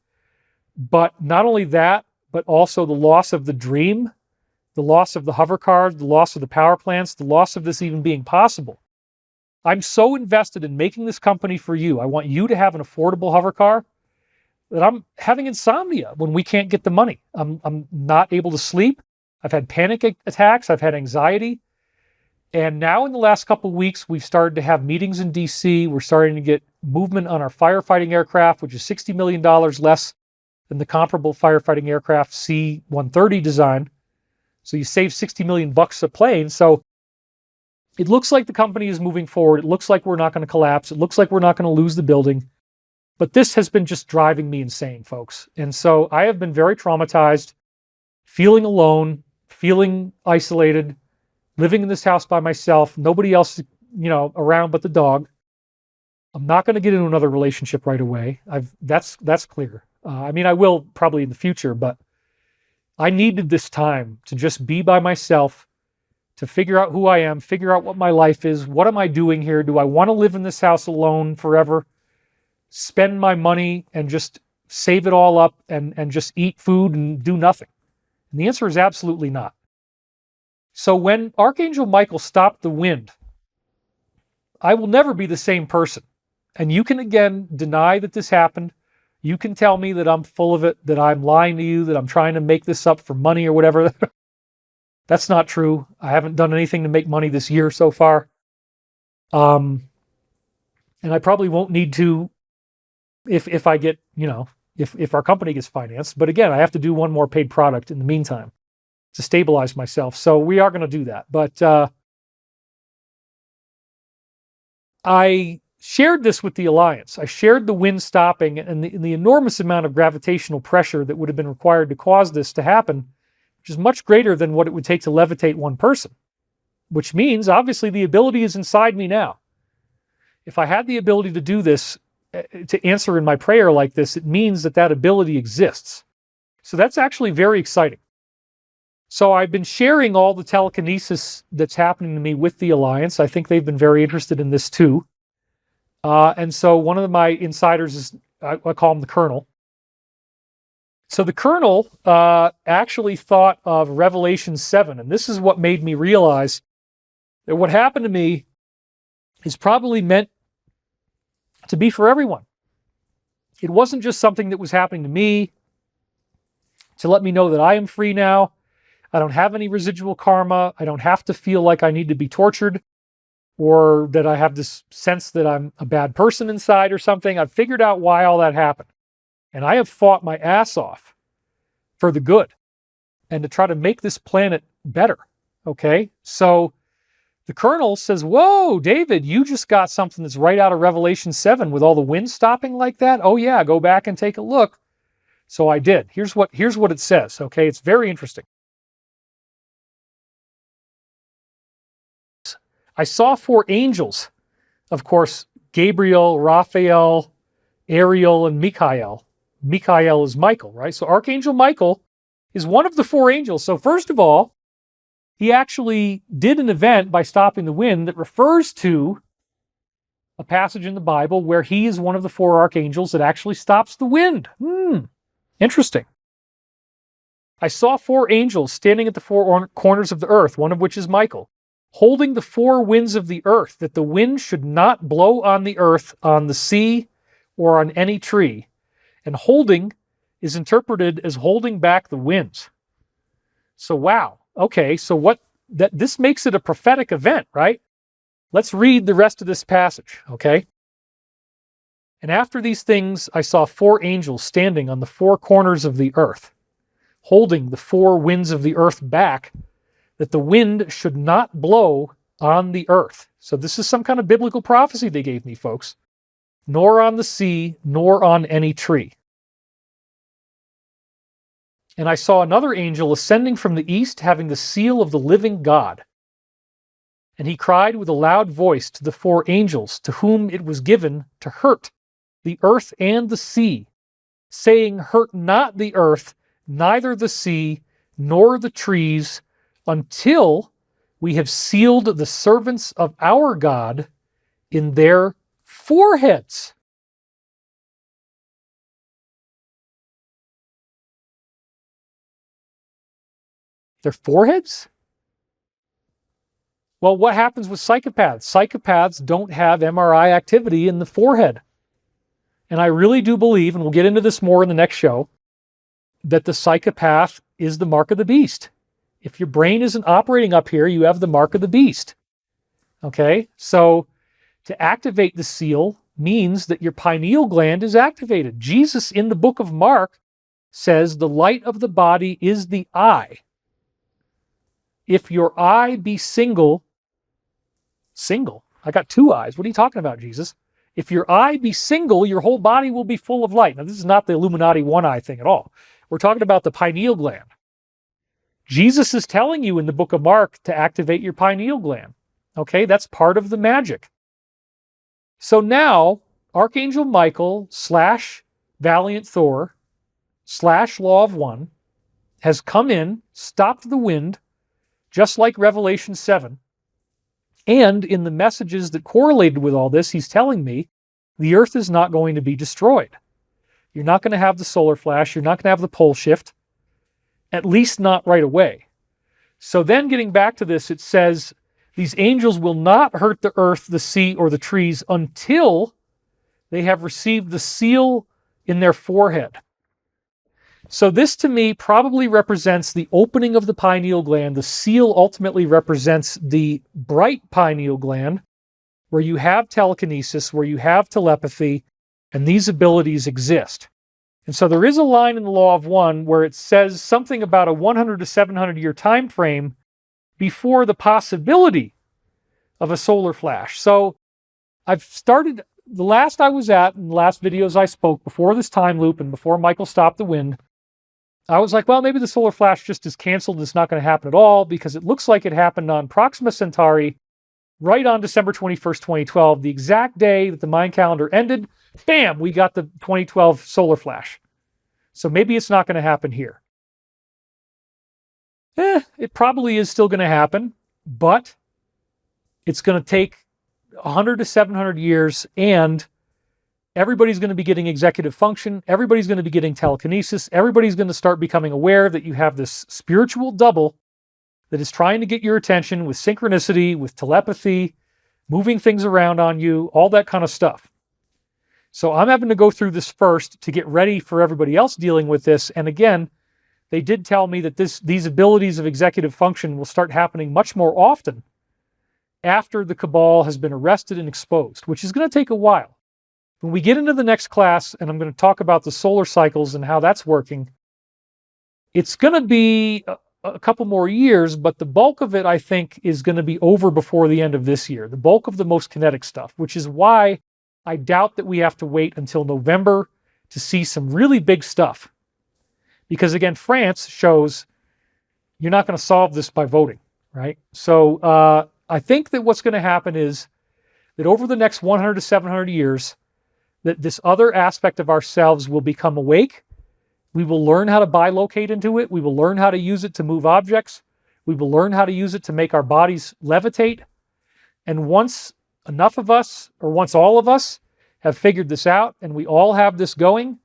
but not only that, but also the loss of the dream, the loss of the hover cars, the loss of the power plants, the loss of this even being possible. I'm so invested in making this company for you. I want you to have an affordable hover car that I'm having insomnia when we can't get the money. I'm not able to sleep. I've had panic attacks. I've had anxiety. And now in the last couple of weeks, we've started to have meetings in DC. We're starting to get movement on our firefighting aircraft, which is $60 million less than the comparable firefighting aircraft C-130 design. So you save $60 million a plane. So it looks like the company is moving forward. It looks like we're not going to collapse. It looks like we're not going to lose the building. But this has been just driving me insane, folks. And so I have been very traumatized, feeling alone, feeling isolated, living in this house by myself, nobody else, around but the dog. I'm not going to get into another relationship right away. That's clear. I will probably in the future, but I needed this time to just be by myself, to figure out who I am, figure out what my life is. What am I doing here? Do I want to live in this house alone forever? Spend my money and just save it all up and just eat food and do nothing? And the answer is absolutely not. So when Archangel Michael stopped the wind, I will never be the same person. And you can again deny that this happened. You can tell me that I'm full of it, that I'm lying to you, that I'm trying to make this up for money or whatever. That's not true. I haven't done anything to make money this year so far. And I probably won't need to if I get, if our company gets financed. But again, I have to do one more paid product in the meantime to stabilize myself. So we are going to do that. But I shared this with the Alliance. I shared the wind stopping and the enormous amount of gravitational pressure that would have been required to cause this to happen, which is much greater than what it would take to levitate one person, which means obviously the ability is inside me now. If I had the ability to do this, to answer in my prayer like this, it means that ability exists. So that's actually very exciting. So I've been sharing all the telekinesis that's happening to me with the Alliance. I think they've been very interested in this too. And so one of my insiders is, I call him the Colonel. So the Colonel actually thought of Revelation 7, and this is what made me realize that what happened to me is probably meant to be for everyone. It wasn't just something that was happening to me to let me know that I am free now. I don't have any residual karma. I don't have to feel like I need to be tortured or that I have this sense that I'm a bad person inside or something. I've figured out why all that happened. And I have fought my ass off for the good and to try to make this planet better. Okay? So the Colonel says, whoa, David, you just got something that's right out of Revelation 7 with all the wind stopping like that? Oh yeah, go back and take a look. So I did. Here's what it says. Okay? It's very interesting. I saw 4 angels, of course, Gabriel, Raphael, Ariel, and Michael. Michael is Michael, right? So Archangel Michael is one of the 4 angels. So first of all, he actually did an event by stopping the wind that refers to a passage in the Bible where he is one of the 4 archangels that actually stops the wind. Interesting. I saw 4 angels standing at the 4 corners of the earth, one of which is Michael, holding the 4 winds of the earth, that the wind should not blow on the earth, on the sea, or on any tree. And holding is interpreted as holding back the winds. So wow. Okay, so this makes it a prophetic event, right? Let's read the rest of this passage, okay? And after these things, I saw 4 angels standing on the 4 corners of the earth, holding the 4 winds of the earth back, that the wind should not blow on the earth. So this is some kind of biblical prophecy they gave me, folks. Nor on the sea, nor on any tree. And I saw another angel ascending from the east, having the seal of the living God. And he cried with a loud voice to the 4 angels, to whom it was given to hurt the earth and the sea, saying, hurt not the earth, neither the sea, nor the trees, until we have sealed the servants of our God in their foreheads. Their foreheads? Well, what happens with psychopaths? Psychopaths don't have MRI activity in the forehead. And I really do believe, and we'll get into this more in the next show, that the psychopath is the mark of the beast. If your brain isn't operating up here, you have the mark of the beast. Okay? So to activate the seal means that your pineal gland is activated. Jesus in the book of Mark says the light of the body is the eye. If your eye be single, I got 2 eyes. What are you talking about, Jesus? If your eye be single, your whole body will be full of light. Now, this is not the Illuminati one eye thing at all. We're talking about the pineal gland. Jesus is telling you in the book of Mark to activate your pineal gland. Okay, that's part of the magic. So now, Archangel Michael / Valiant Thor / Law of One has come in, stopped the wind, just like Revelation 7. And in the messages that correlated with all this, he's telling me the Earth is not going to be destroyed. You're not going to have the solar flash. You're not going to have the pole shift, at least not right away. So then getting back to this, it says these angels will not hurt the earth, the sea, or the trees until they have received the seal in their forehead. So this to me probably represents the opening of the pineal gland. The seal ultimately represents the bright pineal gland, where you have telekinesis, where you have telepathy, and these abilities exist. And so there is a line in the Law of One where it says something about a 100 to 700 year time frame before the possibility of a solar flash. So I've started, the last I was at, in the last videos I spoke before this time loop and before Michael stopped the wind, I was like, well, maybe the solar flash just is canceled. It's not going to happen at all because it looks like it happened on Proxima Centauri right on December 21st, 2012, the exact day that the Mayan calendar ended. Bam, we got the 2012 solar flash. So maybe it's not going to happen here. It probably is still going to happen, but it's going to take 100 to 700 years, and everybody's going to be getting executive function. Everybody's going to be getting telekinesis. Everybody's going to start becoming aware that you have this spiritual double that is trying to get your attention with synchronicity, with telepathy, moving things around on you, all that kind of stuff. So I'm having to go through this first to get ready for everybody else dealing with this. And again, they did tell me that these abilities of executive function will start happening much more often after the cabal has been arrested and exposed, which is going to take a while. When we get into the next class, and I'm going to talk about the solar cycles and how that's working, it's going to be a couple more years, but the bulk of it, I think, is going to be over before the end of this year. The bulk of the most kinetic stuff, which is why I doubt that we have to wait until November to see some really big stuff. Because again, France shows you're not going to solve this by voting, right? So I think that what's going to happen is that over the next 100 to 700 years, that this other aspect of ourselves will become awake. We will learn how to bilocate into it. We will learn how to use it to move objects. We will learn how to use it to make our bodies levitate. And once enough of us, or once all of us, have figured this out and we all have this going,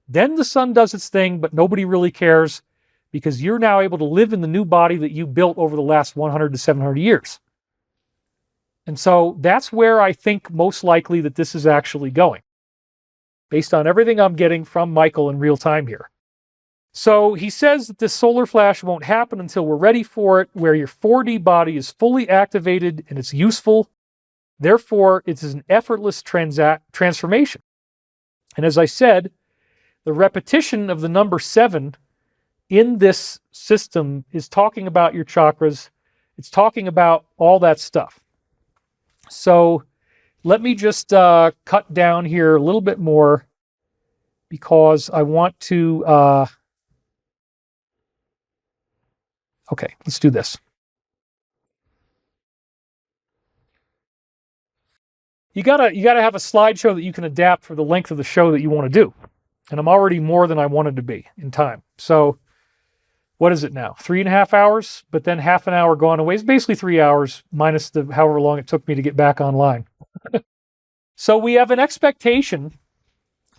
then the sun does its thing, but nobody really cares because you're now able to live in the new body that you built over the last 100 to 700 years. And so that's where I think most likely that this is actually going, based on everything I'm getting from Michael in real time here. So he says that this solar flash won't happen until we're ready for it, where your 4D body is fully activated and it's useful. Therefore, it is an effortless transformation. And as I said, the repetition of the number 7 in this system is talking about your chakras. It's talking about all that stuff. So let me just cut down here a little bit more because I want to... Okay, let's do this. You gotta have a slideshow that you can adapt for the length of the show that you want to do. And I'm already more than I wanted to be in time. So what is it now? 3.5 hours, but then half an hour gone away. It's basically 3 hours minus the however long it took me to get back online. So we have an expectation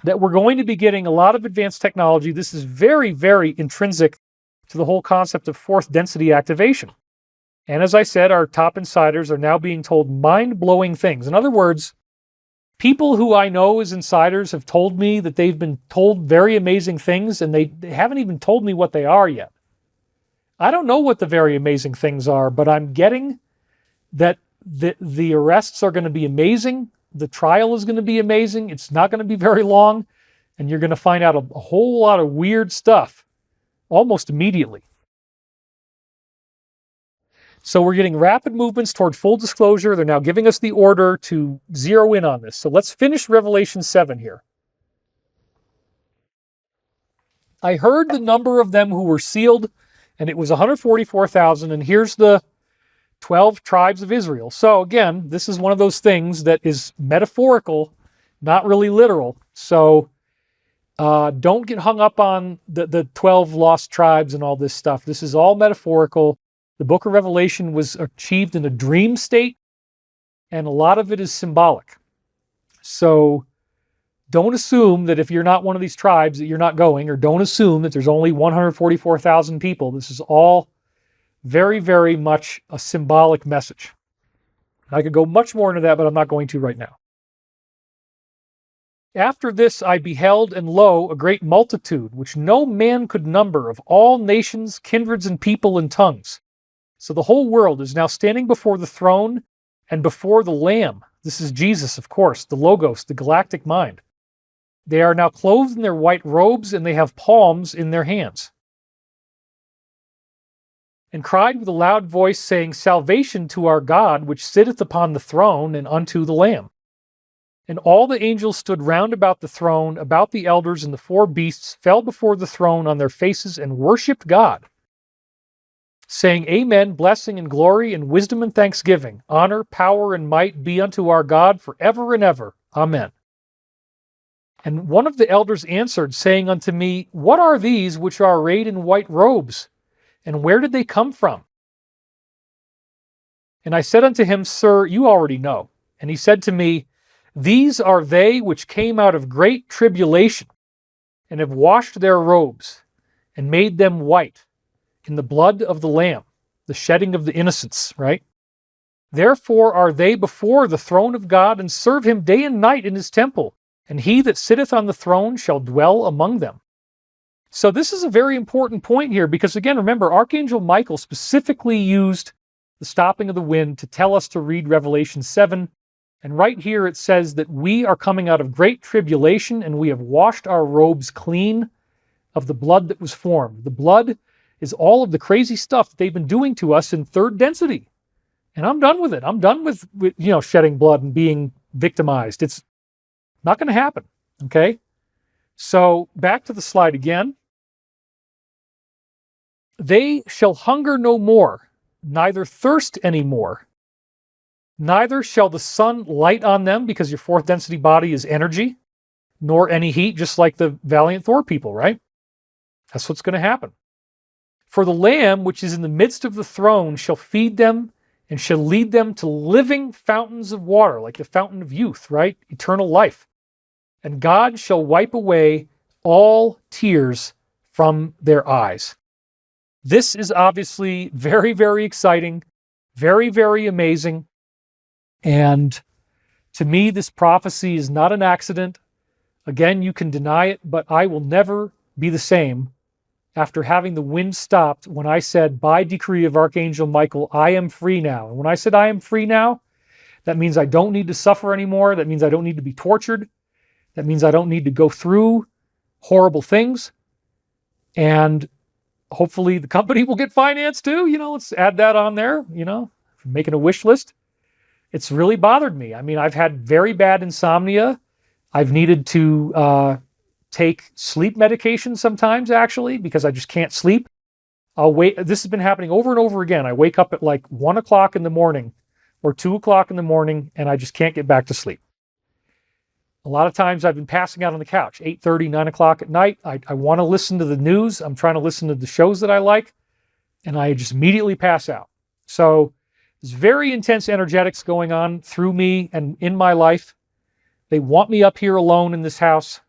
that we're going to be getting a lot of advanced technology. This is very, very intrinsic to the whole concept of fourth density activation. And as I said, our top insiders are now being told mind-blowing things. In other words, people who I know as insiders have told me that they've been told very amazing things, and they haven't even told me what they are yet. I don't know what the very amazing things are, but I'm getting that the arrests are going to be amazing. The trial is going to be amazing. It's not going to be very long, and you're going to find out a whole lot of weird stuff almost immediately. So we're getting rapid movements toward full disclosure. They're now giving us the order to zero in on this. So let's finish Revelation 7 here. I heard the number of them who were sealed And it was 144,000, and here's the 12 tribes of Israel. So again, this is one of those things that is metaphorical, not really literal. So don't get hung up on the 12 lost tribes and all this stuff. This is all metaphorical. The book of Revelation was achieved in a dream state, and a lot of it is symbolic. So don't assume that if you're not one of these tribes that you're not going, or don't assume that there's only 144,000 people. This is all very, very much a symbolic message. I could go much more into that, but I'm not going to right now. After this I beheld, and lo, a great multitude, which no man could number, of all nations, kindreds, and people, and tongues. So the whole world is now standing before the throne and before the Lamb. This is Jesus, of course, the Logos, the galactic mind. They are now clothed in their white robes, and they have palms in their hands. And cried with a loud voice, saying, Salvation to our God, which sitteth upon the throne, and unto the Lamb. And all the angels stood round about the throne, about the elders, and the four beasts fell before the throne on their faces, and worshipped God, saying, Amen, blessing and glory and wisdom and thanksgiving, honor, power, and might be unto our God forever and ever. Amen. And one of the elders answered, saying unto me, What are these which are arrayed in white robes? And where did they come from? And I said unto him, Sir, you already know. And he said to me, These are they which came out of great tribulation, and have washed their robes, and made them white in the blood of the Lamb, the shedding of the innocents, right? Therefore are they before the throne of God, and serve him day and night in his temple, and he that sitteth on the throne shall dwell among them. So this is a very important point here, because again, remember, Archangel Michael specifically used the stopping of the wind to tell us to read Revelation 7. And right here it says that we are coming out of great tribulation, and we have washed our robes clean of the blood that was formed. The blood is all of the crazy stuff that they've been doing to us in third density. And I'm done with it. I'm done with shedding blood and being victimized. It's not going to happen. Okay? So back to the slide again. They shall hunger no more, neither thirst any more. Neither shall the sun light on them, because your fourth density body is energy, nor any heat, just like the Valiant Thor people, right? That's what's going to happen. For the Lamb, which is in the midst of the throne, shall feed them and shall lead them to living fountains of water, like the fountain of youth, right? Eternal life. And God shall wipe away all tears from their eyes. This is obviously very, very exciting, very, very amazing. And to me, this prophecy is not an accident. Again, you can deny it, but I will never be the same after having the wind stopped when I said, by decree of Archangel Michael, I am free now. And when I said I am free now, that means I don't need to suffer anymore. That means I don't need to be tortured. That means I don't need to go through horrible things. And hopefully the company will get financed too. Let's add that on there, making a wish list. It's really bothered me. I mean, I've had very bad insomnia. I've needed to take sleep medication sometimes, actually, because I just can't sleep. I'll wait. This has been happening over and over again. I wake up at like 1 o'clock in the morning or 2 o'clock in the morning, and I just can't get back to sleep. A lot of times I've been passing out on the couch, 8:30, 9 o'clock at night. I want to listen to the news. I'm trying to listen to the shows that I like, and I just immediately pass out. So there's very intense energetics going on through me and in my life. They want me up here alone in this house.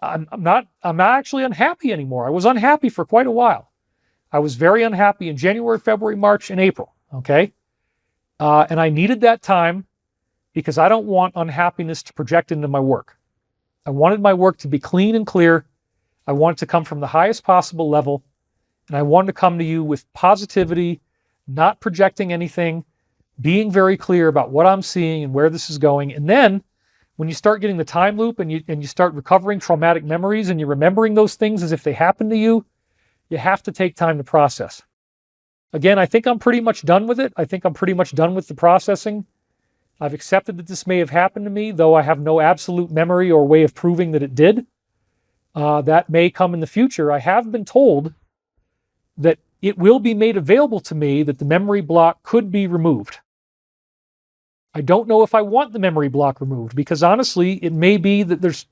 I'm not actually unhappy anymore. I was unhappy for quite a while. I was very unhappy in January, February, March, and April. Okay? And I needed that time because I don't want unhappiness to project into my work. I wanted my work to be clean and clear. I want it to come from the highest possible level. And I wanted to come to you with positivity, not projecting anything, being very clear about what I'm seeing and where this is going. And then when you start getting the time loop and you start recovering traumatic memories and you're remembering those things as if they happened to you, you have to take time to process. Again, I think I'm pretty much done with it. I think I'm pretty much done with the processing. I've accepted that this may have happened to me, though I have no absolute memory or way of proving that it did. That may come in the future. I have been told that it will be made available to me that the memory block could be removed. I don't know if I want the memory block removed, because honestly, it may be that there's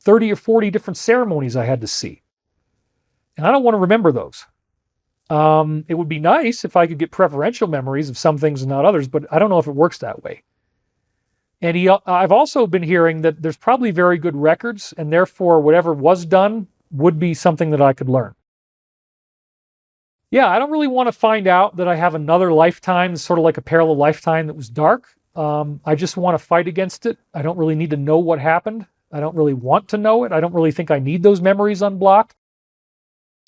30 or 40 different ceremonies I had to see. And I don't want to remember those. It would be nice if I could get preferential memories of some things and not others, but I don't know if it works that way. And I've also been hearing that there's probably very good records, and therefore whatever was done would be something that I could learn. Yeah, I don't really want to find out that I have another lifetime, sort of like a parallel lifetime that was dark. I just want to fight against it. I don't really need to know what happened. I don't really want to know it. I don't really think I need those memories unblocked.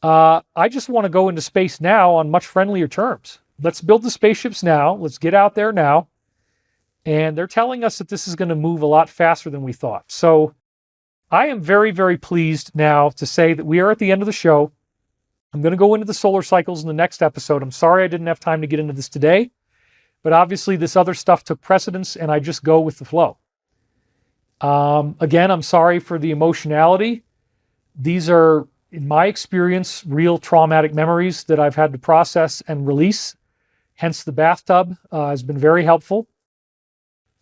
I just want to go into space now on much friendlier terms. Let's build the spaceships now. Let's get out there now. And they're telling us that this is going to move a lot faster than we thought. So I am very, very pleased now to say that we are at the end of the show. I'm going to go into the solar cycles in the next episode. I'm sorry I didn't have time to get into this today, but obviously this other stuff took precedence and I just go with the flow. Again, I'm sorry for the emotionality. These are, in my experience, real traumatic memories that I've had to process and release. Hence the bathtub has been very helpful.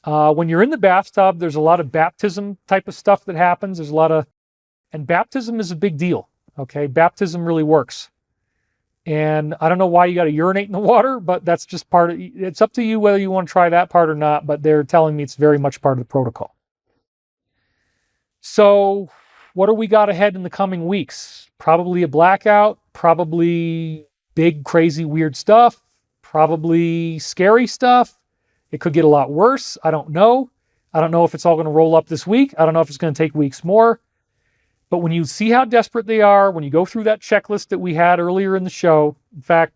When you're in the bathtub, there's a lot of baptism type of stuff that happens. And baptism is a big deal. Okay, baptism really works. And I don't know why you got to urinate in the water, but that's just it's up to you whether you want to try that part or not, but they're telling me it's very much part of the protocol. So what do we got ahead in the coming weeks? Probably a blackout, probably big, crazy, weird stuff, probably scary stuff. It could get a lot worse. I don't know. I don't know if it's all going to roll up this week. I don't know if it's going to take weeks more. But when you see how desperate they are, when you go through that checklist that we had earlier in the show, in fact,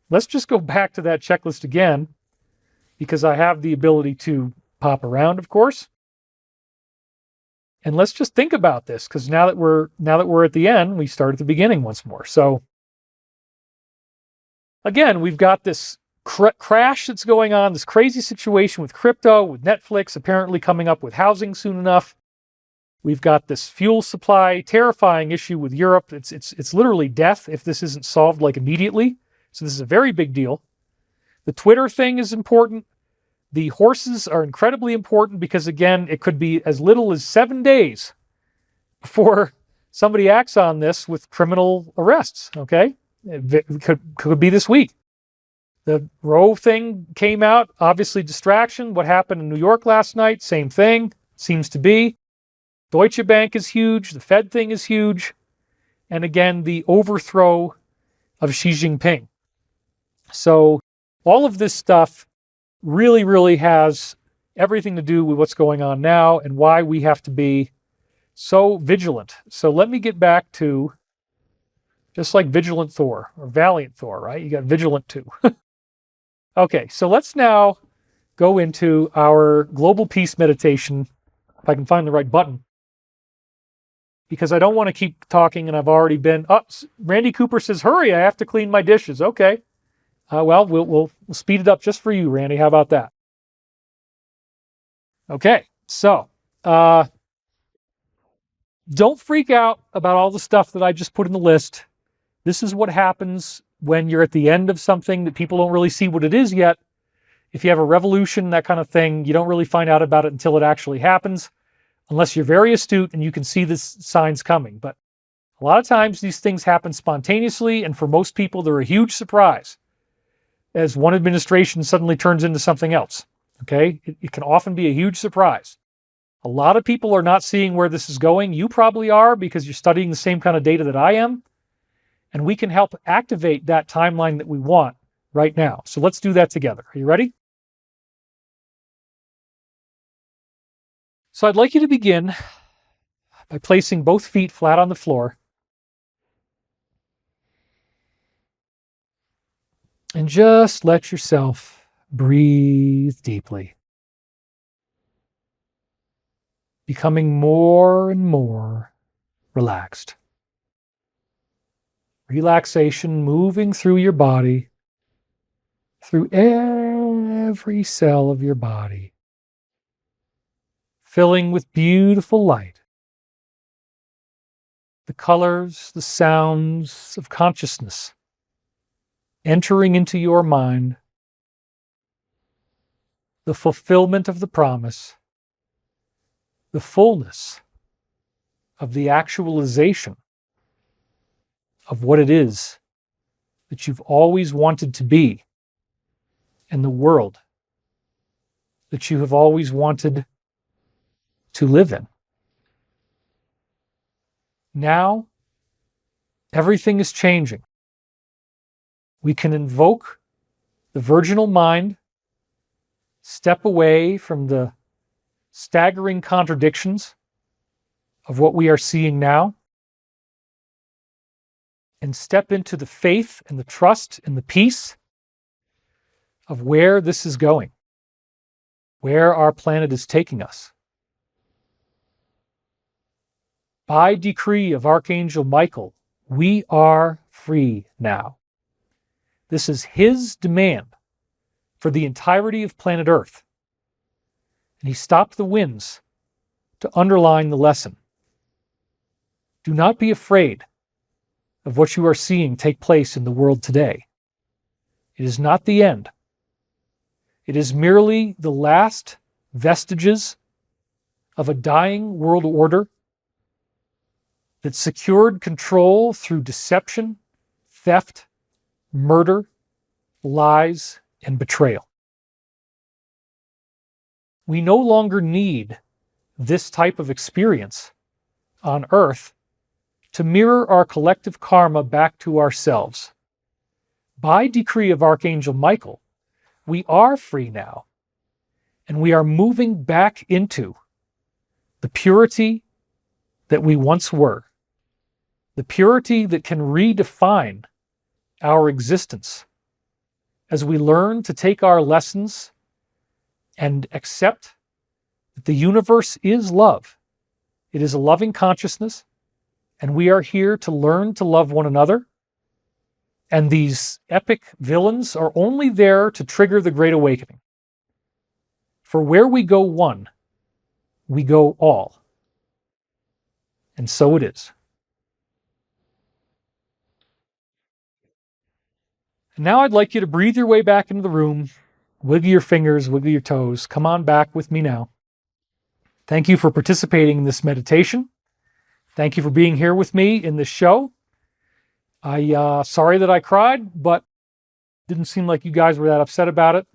let's just go back to that checklist again, because I have the ability to pop around, of course. And let's just think about this, because now that we're at the end, we start at the beginning once more. So again, we've got this crash that's going on, this crazy situation with crypto, with Netflix apparently coming up with housing soon enough. We've got this fuel supply, terrifying issue with Europe. It's literally death if this isn't solved like immediately. So this is a very big deal. The Twitter thing is important. The horses are incredibly important because, again, it could be as little as 7 days before somebody acts on this with criminal arrests, okay? It could be this week. The Roe thing came out, obviously distraction. What happened in New York last night, same thing, seems to be. Deutsche Bank is huge. The Fed thing is huge. And again, the overthrow of Xi Jinping. So all of this stuff really, really has everything to do with what's going on now and why we have to be so vigilant. So let me get back to just like Vigilant Thor or Valiant Thor, right? You got Vigilant too. Okay, so let's now go into our global peace meditation, if I can find the right button, because I don't want to keep talking and I've already been... Oh, Randy Cooper says, hurry, I have to clean my dishes. Okay. Well, we'll speed it up just for you, Randy. How about that? Okay, so don't freak out about all the stuff that I just put in the list. This is what happens when you're at the end of something that people don't really see what it is yet. If you have a revolution, that kind of thing, you don't really find out about it until it actually happens, unless you're very astute and you can see the signs coming. But a lot of times these things happen spontaneously, and for most people, they're a huge surprise as one administration suddenly turns into something else. Okay? It can often be a huge surprise. A lot of people are not seeing where this is going. You probably are, because you're studying the same kind of data that I am. And we can help activate that timeline that we want right now. So let's do that together. Are you ready? So I'd like you to begin by placing both feet flat on the floor. And just let yourself breathe deeply, becoming more and more relaxed. Relaxation moving through your body, through every cell of your body, filling with beautiful light. The colors, the sounds of consciousness entering into your mind the fulfillment of the promise, the fullness of the actualization of what it is that you've always wanted to be, and the world that you have always wanted to live in. Now, everything is changing. We can invoke the virginal mind, step away from the staggering contradictions of what we are seeing now, and step into the faith and the trust and the peace of where this is going, where our planet is taking us. By decree of Archangel Michael, we are free now. This is his demand for the entirety of planet Earth. And he stopped the winds to underline the lesson. Do not be afraid of what you are seeing take place in the world today. It is not the end. It is merely the last vestiges of a dying world order that secured control through deception, theft, murder, lies, and betrayal. We no longer need this type of experience on Earth to mirror our collective karma back to ourselves. By decree of Archangel Michael, we are free now, and we are moving back into the purity that we once were, the purity that can redefine our existence as we learn to take our lessons and accept that the universe is love. It is a loving consciousness, and we are here to learn to love one another. And these epic villains are only there to trigger the Great Awakening. For where we go one, we go all. And so it is. And now I'd like you to breathe your way back into the room, wiggle your fingers, wiggle your toes. Come on back with me now. Thank you for participating in this meditation. Thank you for being here with me in this show. Sorry that I cried, but didn't seem like you guys were that upset about it.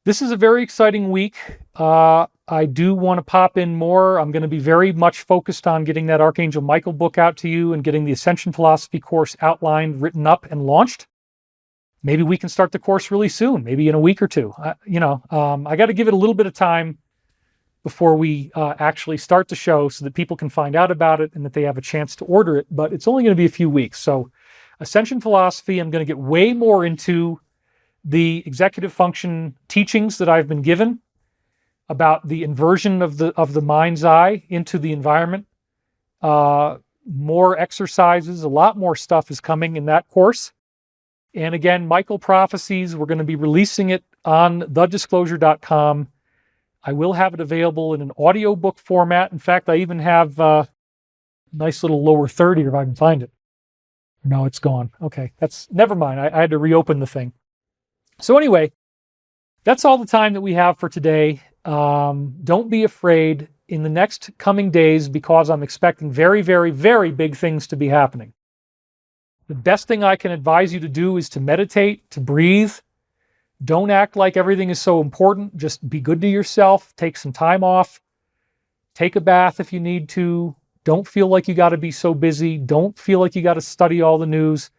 This is a very exciting week. I do want to pop in more. I'm going to be very much focused on getting that Archangel Michael book out to you and getting the Ascension Philosophy course outlined, written up, and launched. Maybe we can start the course really soon, maybe in a week or two. I got to give it a little bit of time before we actually start the show so that people can find out about it and that they have a chance to order it, but it's only going to be a few weeks. So Ascension Philosophy, I'm going to get way more into the executive function teachings that I've been given about the inversion of the mind's eye into the environment. More exercises, a lot more stuff is coming in that course. And again, Michael Prophecies, we're going to be releasing it on thedisclosure.com. I will have it available in an audiobook format. In fact, I even have a nice little lower third here if I can find it. No, it's gone. Okay, never mind. I had to reopen the thing. So anyway, that's all the time that we have for today. Don't be afraid in the next coming days, because I'm expecting very, very, very big things to be happening. The best thing I can advise you to do is to meditate, to breathe. Don't act like everything is so important. Just be good to yourself. Take some time off. Take a bath if you need to. Don't feel like you got to be so busy. Don't feel like you got to study all the news.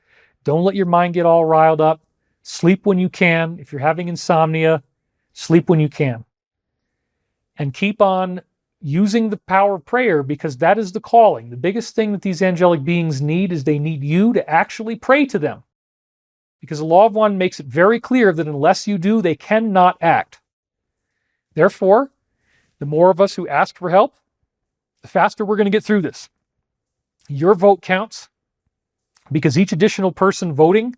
Don't let your mind get all riled up. Sleep when you can. If you're having insomnia, sleep when you can. And keep on using the power of prayer, because that is the calling. The biggest thing that these angelic beings need is they need you to actually pray to them. Because the Law of One makes it very clear that unless you do, they cannot act. Therefore, the more of us who ask for help, the faster we're going to get through this. Your vote counts, because each additional person voting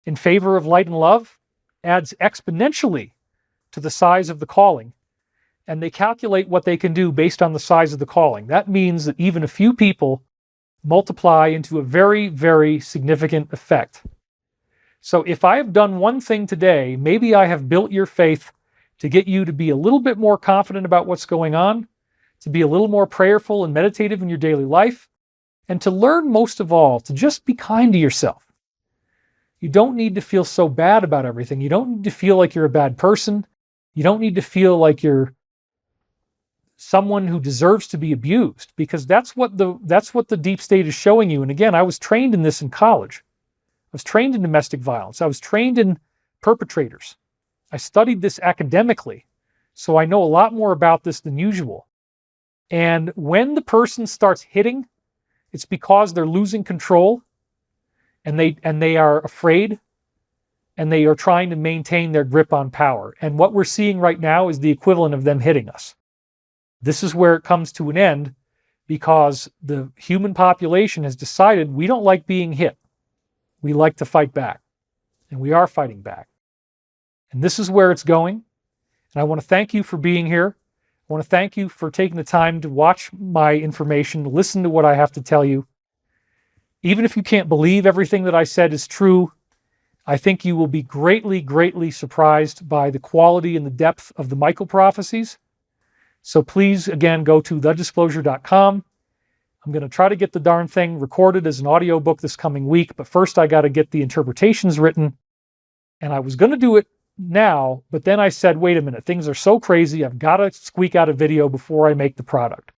in favor of light and love adds exponentially to the size of the calling. And they calculate what they can do based on the size of the calling. That means that even a few people multiply into a very, very significant effect. So if I have done one thing today, maybe I have built your faith to get you to be a little bit more confident about what's going on, to be a little more prayerful and meditative in your daily life, and to learn most of all, to just be kind to yourself. You don't need to feel so bad about everything. You don't need to feel like you're a bad person. You don't need to feel like you're someone who deserves to be abused, because that's what the deep state is showing you. And again, I was trained in this in college. I was trained in domestic violence. I was trained in perpetrators. I studied this academically, so I know a lot more about this than usual. And when the person starts hitting, it's because they're losing control, and they are afraid, and they are trying to maintain their grip on power. And what we're seeing right now is the equivalent of them hitting us. This is where it comes to an end, because the human population has decided we don't like being hit. We like to fight back, and we are fighting back. And this is where it's going. And I want to thank you for being here. I want to thank you for taking the time to watch my information, to listen to what I have to tell you. Even if you can't believe everything that I said is true, I think you will be greatly, greatly surprised by the quality and the depth of the Michael prophecies. So please, again, go to thedisclosure.com. I'm going to try to get the darn thing recorded as an audiobook this coming week, but first I got to get the interpretations written. And I was going to do it now, but then I said, wait a minute, things are so crazy, I've got to squeak out a video before I make the product.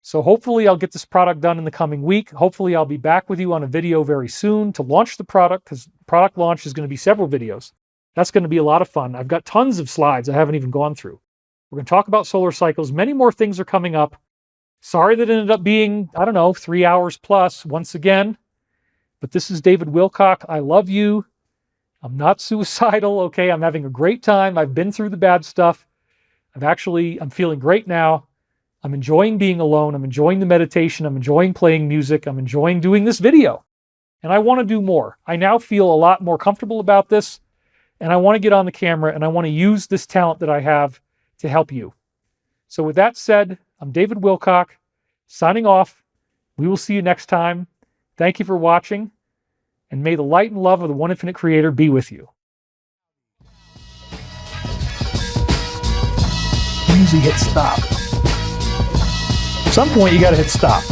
So hopefully I'll get this product done in the coming week. Hopefully I'll be back with you on a video very soon to launch the product, because product launch is going to be several videos. That's going to be a lot of fun. I've got tons of slides I haven't even gone through. We're going to talk about solar cycles. Many more things are coming up. Sorry that it ended up being, 3 hours plus once again. But this is David Wilcock. I love you. I'm not suicidal, okay? I'm having a great time. I've been through the bad stuff. I'm feeling great now. I'm enjoying being alone. I'm enjoying the meditation. I'm enjoying playing music. I'm enjoying doing this video. And I want to do more. I now feel a lot more comfortable about this. And I want to get on the camera, and I want to use this talent that I have to help you. So with that said, I'm David Wilcock, signing off. We will see you next time. Thank you for watching, and may the light and love of the One Infinite Creator be with you. Usually hit stop. At some point, you got to hit stop.